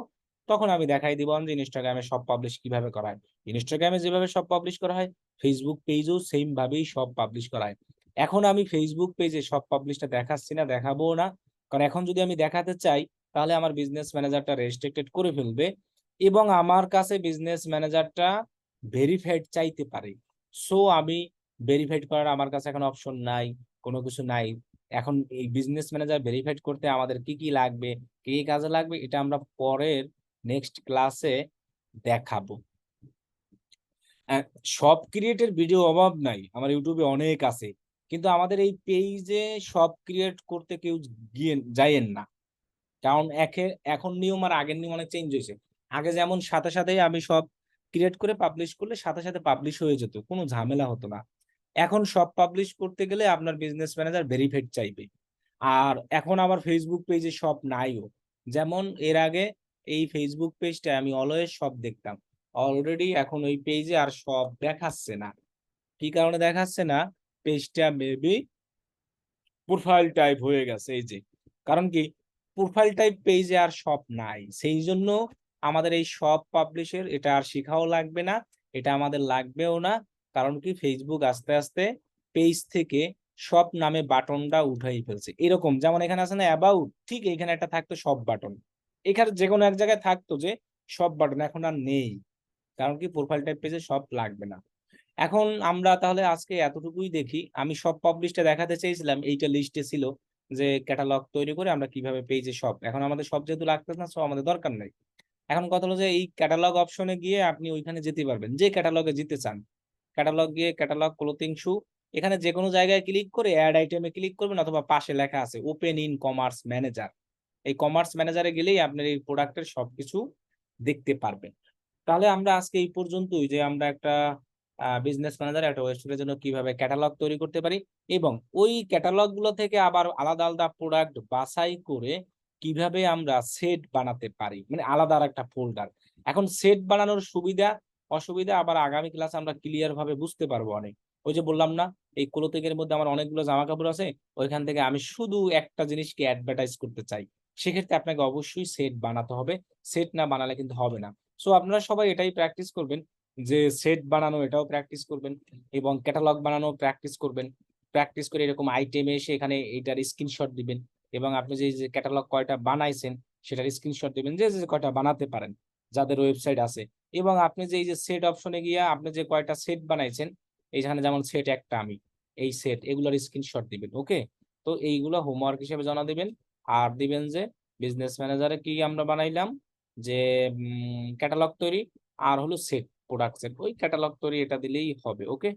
তখন আমি দেখাই দিব যে Instagram এ সব পাবলিশ কিভাবে করা হয়। Instagram এ যেভাবে সব পাবলিশ করা হয়, Facebook পেজেও সেম ভাবেই সব পাবলিশ করা হয়। এখন আমি Facebook পেজে সব পাবলিশটা দেখাচ্ছি না, দেখাবোও না। কারণ এখন যদি আমি দেখাতে চাই, তাহলে আমার বিজনেস ম্যানেজারটা রেস্ট্রিক্টেড করে ফেলবে এবং আমার কাছে বিজনেস ম্যানেজারটা ভেরিফাইড চাইতে পারে। সো আমি ভেরিফাইড করার আমার কাছে এখন অপশন নাই, কোনো কিছু নাই। এখন এই বিজনেস ম্যানেজার ভেরিফাইড করতে আমাদের কি, কি লাগবে, কি, কি কাজে লাগবে, এটা আমরা পরের নেক্সট ক্লাসে দেখাবো। অ্যা সব ক্রিয়েটের ভিডিও অভাব নাই। আমার YouTube এ অনেক আছে। কিন্তু আমাদের এই পেইজে সব ক্রিয়েট করতে কেউ যাইয়েন না। কারণ এখন নিয়ম আর আগের নিয়ম অনেক চেঞ্জ হইছে। আগে যেমন সাথে, সাথেই আমি সব ক্রিয়েট করে পাবলিশ করলে সাথে, সাথে পাবলিশ হয়ে যেত। কোন ঝামেলা হতো না। এখন সব পাবলিশ করতে গেলে আপনার বিজনেস ম্যানেজার ভেরিফাইড চাইবে। আর এখন আবার Facebook পেজে সব নাইও। যেমন এর আগে এই Facebook পেজটায় আমি অলওয়েজ সব দেখতাম। অলরেডি এখন ওই পেজে আর সব দেখাচ্ছে না। কি কারণে দেখাচ্ছে না? পেজটা মেবি প্রোফাইল টাইপ হয়ে গেছে এই যে। কারণ কি? প্রোফাইল টাইপ পেইজে আর শপ নাই। সেইজন্য আমাদের এই শপ পাবলিশের এটা আর শিখাও লাগবে না। এটা আমাদের লাগবেও না। কারণ কি? Facebook আস্তে, আস্তে পেইজ থেকে শপ নামে বাটনটা উঠাই ফেলছে। এরকম যেমন এখানে আছে না অ্যাবাউট, ঠিক এইখানে একটা থাকতো শপ বাটন। এখানে যেকোনো এক জায়গায় থাকতো যে শপ বাটন, এখন আর নেই। কারণ কি? প্রোফাইল টাইপ পেজে শপ লাগবে না। এখন আমরা তাহলে আজকে এতটুকুই দেখি। আমি সব পাবলিশটা দেখাতে চেয়েছিলাম। এইটা লিস্টে ছিল যে ক্যাটালগ তৈরি করে আমরা কিভাবে পেইজে সব। এখন আমাদের সব যেহেতু লাগতেছে না, সো আমাদের দরকার নাই। এখন কথা হলো যে এই ক্যাটালগ অপশনে গিয়ে আপনি ওইখানে যেতে পারবেন। যে ক্যাটালগে যেতে চান। ক্যাটালগ গিয়ে ক্যাটালগ ক্লোথিং শু, এখানে যেকোনো জায়গায় ক্লিক করে এড আইটেমে ক্লিক করবেন অথবা পাশে লেখা আছে ওপেন ইন কমার্স ম্যানেজার। এই কমার্স ম্যানেজারে গেলেই আপনার এই প্রোডাক্টের সবকিছু দেখতে পারবেন। তাহলে আমরা আজকে এই পর্যন্তই, যে আমরা একটা বিজনেস ম্যানেজার একটা ওয়েবসাইটের জন্য কিভাবে ক্যাটালগ তৈরি করতে পারি এবং ওই ক্যাটালগ গুলো থেকে আবার আলাদা, আলাদা প্রোডাক্ট বাছাই করে কিভাবে আমরা সেট বানাতে পারি। মানে আলাদা আরেকটা ফোল্ডার। এখন সেট বানানোর সুবিধা, অসুবিধা আবার আগামী ক্লাসে আমরা ক্লিয়ার ভাবে বুঝতে পারবো অনেক। ওই যে বললাম না, এই ক্লোথিং এর মধ্যে আমার অনেকগুলো জামাকাপড় আছে। ওইখান থেকে আমি শুধু একটা জিনিসকে এডভার্টাইজ করতে চাই। সেক্ষেত্রে আপনাকে অবশ্যই সেট বানাতে হবে। সেট না বানালে কিন্তু হবে না। সো আপনারা সবাই এটাই প্র্যাকটিস করবেন যে সেট বানানো, এটাও প্র্যাকটিস করবেন এবং ক্যাটালগ বানানো প্র্যাকটিস করবেন। প্র্যাকটিস করে এরকম আইটেমে এসে এখানে এইটার স্ক্রিনশট দিবেন এবং আপনি যে ক্যাটালগ কয়টা বানাইছেন সেটার স্ক্রিনশট দিবেন, যে কয়টা বানাতে পারেন যাদের ওয়েবসাইট আছে। এবং আপনি যে এই যে সেট অপশনে গিয়া আপনি যে কয়টা সেট বানাইছেন, এইখানে যেমন সেট একটা আমি, এই সেট এগুলোর স্ক্রিনশট দিবেন। ওকে? তো এইগুলো হোমওয়ার্ক হিসেবে জমা দিবেন। আর দিবেন যে বিজনেস ম্যানেজারে কি আমরা বানাইলাম, যে ক্যাটালগ তৈরি আর হলো সেট, প্রোডাক্ট সেট। ওই ক্যাটালগ তৈরি এটা দিলেই হবে। ওকে?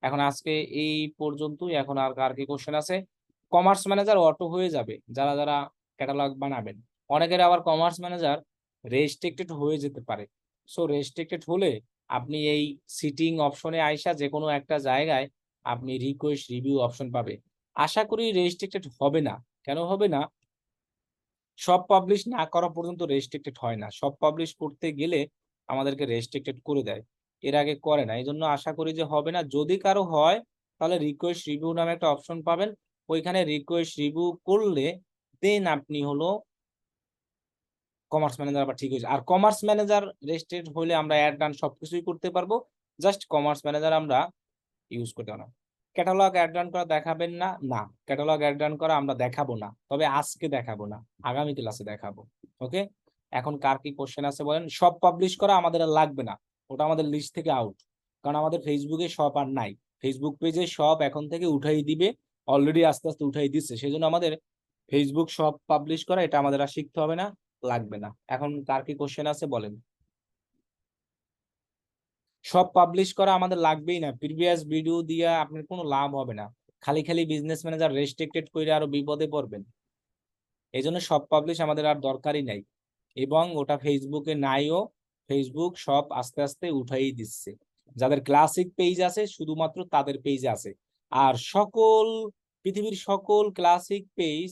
এখন আজকে এই পর্যন্তই। এখন আর কার কি কোয়েশ্চেন আছে? কমার্স ম্যানেজার অটো হয়ে যাবে যারা, যারা ক্যাটালগ বানাবেন। অনেকের আবার কমার্স ম্যানেজার রেস্ট্রিক্টেড হয়ে যেতে পারে। সো রেস্ট্রিক্টেড হলে আপনি এই সিটিং অপশনে আইসা যেকোনো একটা জায়গায় আপনি রিকোয়েস্ট রিভিউ অপশন পাবে। আশা করি রেস্ট্রিক্টেড হবে না। কেন হবে না? সব পাবলিশ না করা পর্যন্ত রেস্ট্রিক্টেড হয় না। সব পাবলিশ করতে গেলে আমাদেরকে রেস্ট্রিক্টেড করে দেয়। এর আগে করে না। এজন্য আশা করি যে হবে না। যদি কারো হয় তাহলে রিকোয়েস্ট রিভিউ নামে একটা অপশন পাবেন। ওইখানে রিকোয়েস্ট রিভিউ করলে দেন আপনি হলো কমার্স ম্যানেজার আবার ঠিক হয়েছে। আর কমার্স ম্যানেজার রেজিস্ট্রেট হলে আমরা অ্যাড রান সবকিছুই করতে পারবো, জাস্ট কমার্স ম্যানেজার আমরা ইউজ করতে পারবো না। ক্যাটালগ অ্যাড রান করা দেখাবেন না, না ক্যাটালগ অ্যাড রান করা আমরা দেখাবো না, তবে আজকে দেখাবো না, আগামী ক্লাসে দেখাবো। ওকে, এখন কার কি কোশ্চেন আছে বলেন। সব পাবলিশ করা আমাদের আর লাগবে না, ওটা আমাদের লিস্ট থেকে আউট, কারণ আমাদের ফেসবুকে সব আর নাই। ফেসবুক পেজে সব এখন থেকে উঠাই দিবে, অলরেডি আস্তে আস্তে উঠাই দিচ্ছে, সেই জন্য আমাদের ফেসবুক সব পাবলিশ করা এটা আমাদের আর শিখতে হবে না, লাগবে না। এখন কার কি কোশ্চেন আছে বলেন। সব পাবলিশ করা আমাদের লাগবেই না, প্রিভিয়াস ভিডিও দিয়ে আপনার কোনো লাভ হবে না, খালি খালি বিজনেস ম্যানেজার রেস্ট্রিক্টেড করে আরো বিপদে পড়বেন। এই জন্য সব পাবলিশ আমাদের আর দরকারই নাই, এবং ওটা ফেসবুকে নাইও, ফেসবুক সব আস্তে আস্তে উঠাই দিচ্ছে। যাদের ক্লাসিক পেজ আছে শুধুমাত্র তাদের পেজে আছে, আর সকল পৃথিবীর সকল ক্লাসিক পেজ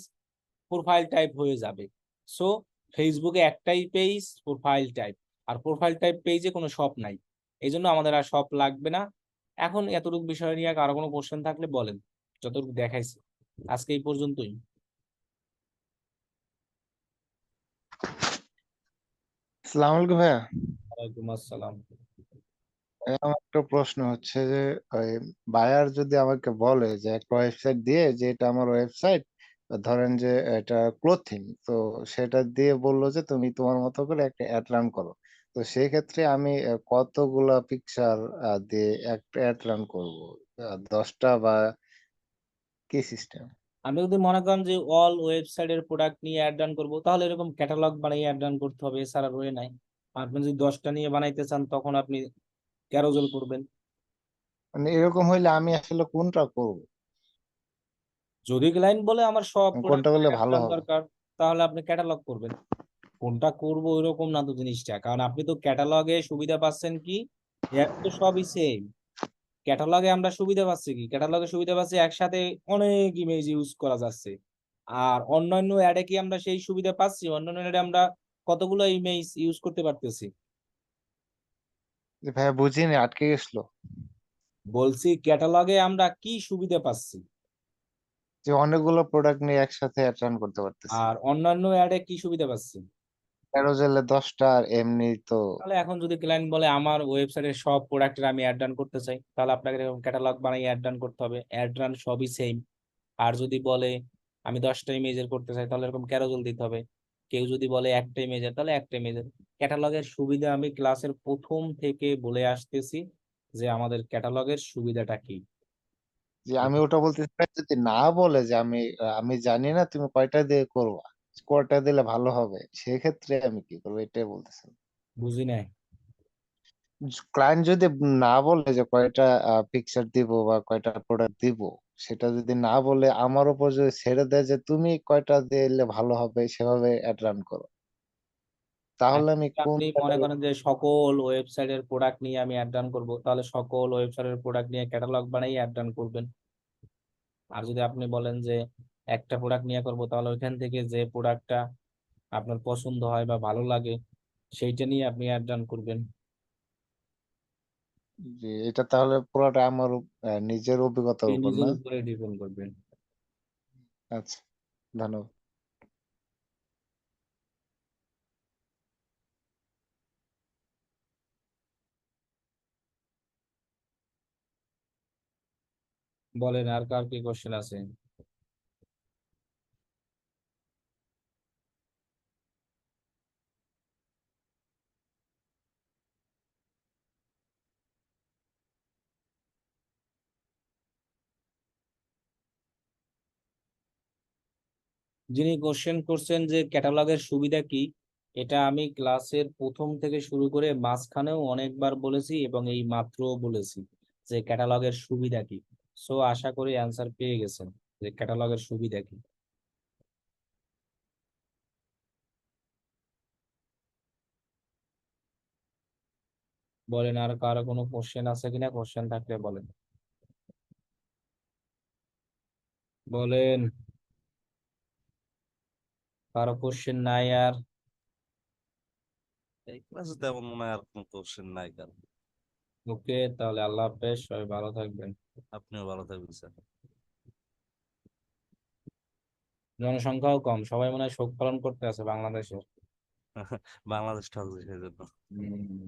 প্রোফাইল টাইপ হয়ে যাবে। সো ফেসবুকে একটাই পেজ প্রোফাইল টাইপ, আর প্রোফাইল টাইপ পেজে কোনো শপ নাই, এই জন্য আমাদের আর শপ লাগবে না। এখন এতটুকু বিষয় নিয়ে কারো কোনো কোশ্চেন থাকলে বলেন, যতটুকু দেখাইছি আজকে এই পর্যন্তই। আসসালামু আলাইকুম ভাইয়া। ওয়ালাইকুম আসসালাম। আমার একটা প্রশ্ন হচ্ছে যে ওই বায়ার যদি আমাকে বলে যে একটা ওয়েবসাইট দিয়ে যে এটা আমার ওয়েবসাইট, ধরেন যে এটা ক্লোথিং, তো সেটা দিয়ে বললো যে তুমি তোমার মতো করে একটা অ্যাড রান করো, তো সেই ক্ষেত্রে আমি কতগুলা পিকচার দিয়ে একটা অ্যাড রান করবো? 10টা বা কি সিস্টেম? আমি যদি মনে করেন যে অল ওয়েবসাইটের প্রোডাক্ট নিয়ে অ্যাড রান করবো, তাহলে এরকম ক্যাটালগ বানিয়ে অ্যাড রান করতে হবে, এছাড়া রয়ে নাই। আপনি যদি 10টা নিয়ে বানাইতে চান তখন আপনি ক্যারোজেল করবেন। মানে এরকম হইলে আমি আসলে কোনটা করব? যদি ক্লায়েন্ট বলে আমার সব প্রোডাক্ট কোনটা করলে অ্যাড ভালো রান হবে? দরকার, তাহলে আপনি ক্যাটালগ করবেন। কোনটা করবো ওইরকম না তো জিনিসটা, কারণ আপনি তো ক্যাটালগে সুবিধা পাচ্ছেন কি, অ্যাপ তো সবই সেম। ক্যাটালগে আমরা সুবিধা পাচ্ছি কি, ক্যাটালগে সুবিধা পাচ্ছি একসাথে অনেক ইমেজ ইউজ করা যাচ্ছে। আর অন্যান্য অ্যাডে কি আমরা সেই সুবিধা পাচ্ছি? অন্যান্য অ্যাডে আমরা কতগুলো ইমেজ ইউজ করতে পারতেছি। যে ভাইয়া বুঝিনি, আটকে গেছিল। বলছি ক্যাটালগে আমরা কি সুবিধা পাচ্ছি, যে অনেকগুলো প্রোডাক্ট নিয়ে একসাথে অ্যাড রান করতে পারতেছি। আর অন্যান্য অ্যাডে কি সুবিধা পাচ্ছি। ক্যারোজেলে 10টা, আর এমনি তো। তাহলে এখন যদি ক্লায়েন্ট বলে আমার ওয়েবসাইটের সব প্রোডাক্টের আমি অ্যাড রান করতে চাই, তাহলে আপনাকে এরকম ক্যাটালগ বানিয়ে অ্যাড রান করতে হবে, অ্যাড রান সবই সেম। আর যদি বলে আমি 10টা ইমেজের করতে চাই, তাহলে এরকম ক্যারোজেল দিতে হবে। কেউ যদি বলে একটা ইমেজের, তাহলে একটা ইমেজের। ক্যাটালগের সুবিধা আমি ক্লাসের প্রথম থেকে বলে আসতেছি যে আমাদের ক্যাটালগের সুবিধাটা কি। যে আমি ওটা বলতে চাই, যদি না বলে যে আমি জানি না তুমি কয়টা দিয়ে করবা, কয়টা দিলে ভালো হবে, সেক্ষেত্রে আমি কি করবো এটাই বলতেছেন। বুঝি নাই। ক্লায়েন্ট যদি না বলে যে কয়টা পিকচার দিব বা কয়টা প্রোডাক্ট দিব, সেটা যদি না বলে আমার উপর যদি ছেড়ে দেয় যে তুমি কয়টা দিলে ভালো হবে সেভাবে অ্যাড রান করো, তাহলে আমি আপনি কোনটা? মনে করেন যে সকল ওয়েবসাইটের প্রোডাক্ট নিয়ে আমি অ্যাড রান করবো, তাহলে সকল ওয়েবসাইটের প্রোডাক্ট নিয়ে ক্যাটালগ বানাই অ্যাড রান করবেন। আর যদি আপনি বলেন যে একটা প্রোডাক্ট নিয়ে করবো, তাহলে ওইখান থেকে যে প্রোডাক্টটা আপনার পছন্দ হয় বা ভালো লাগে সেইটা নিয়ে আপনি অ্যাড রান করবেন। যে এটা তাহলে পুরোটা আমার নিজের অভিজ্ঞতার এই উপর নিজের না? উপরে ডিপেন্ড করবেন। আচ্ছা, ধন্যবাদ। বলেন আর কার কি কোশ্চেন আছে। যিনি কোশ্চেন করছেন যে ক্যাটালগের সুবিধা কি, এটা আমি ক্লাসের প্রথম থেকে শুরু করে মাঝখানেও অনেকবার বলেছি এবং এই মাত্র বলেছি যে ক্যাটালগের সুবিধা কি। সো আশা করি অ্যান্সার পেয়ে গেছেন যে ক্যাটালগের সুবিধা কি। বলেন আর কারো কোনো কোশ্চেন আছে কিনা, কোশ্চেন থাকলে বলেন। বলেন, কারো কোশ্চেন নাই আর। এই ক্লাসে তেমন মনে হয় আর কোনো কোশ্চেন নাই কারণ। ওকে, তাহলে আল্লাহ হাফেজ, সবাই ভালো থাকবেন। আপনিও ভালো থাকবেন স্যার। জনসংখ্যাও কম, সবাই মনে হয় শোক পালন করতে আছে বাংলাদেশের। বাংলাদেশ ঠকছে সেজন্য। হুম।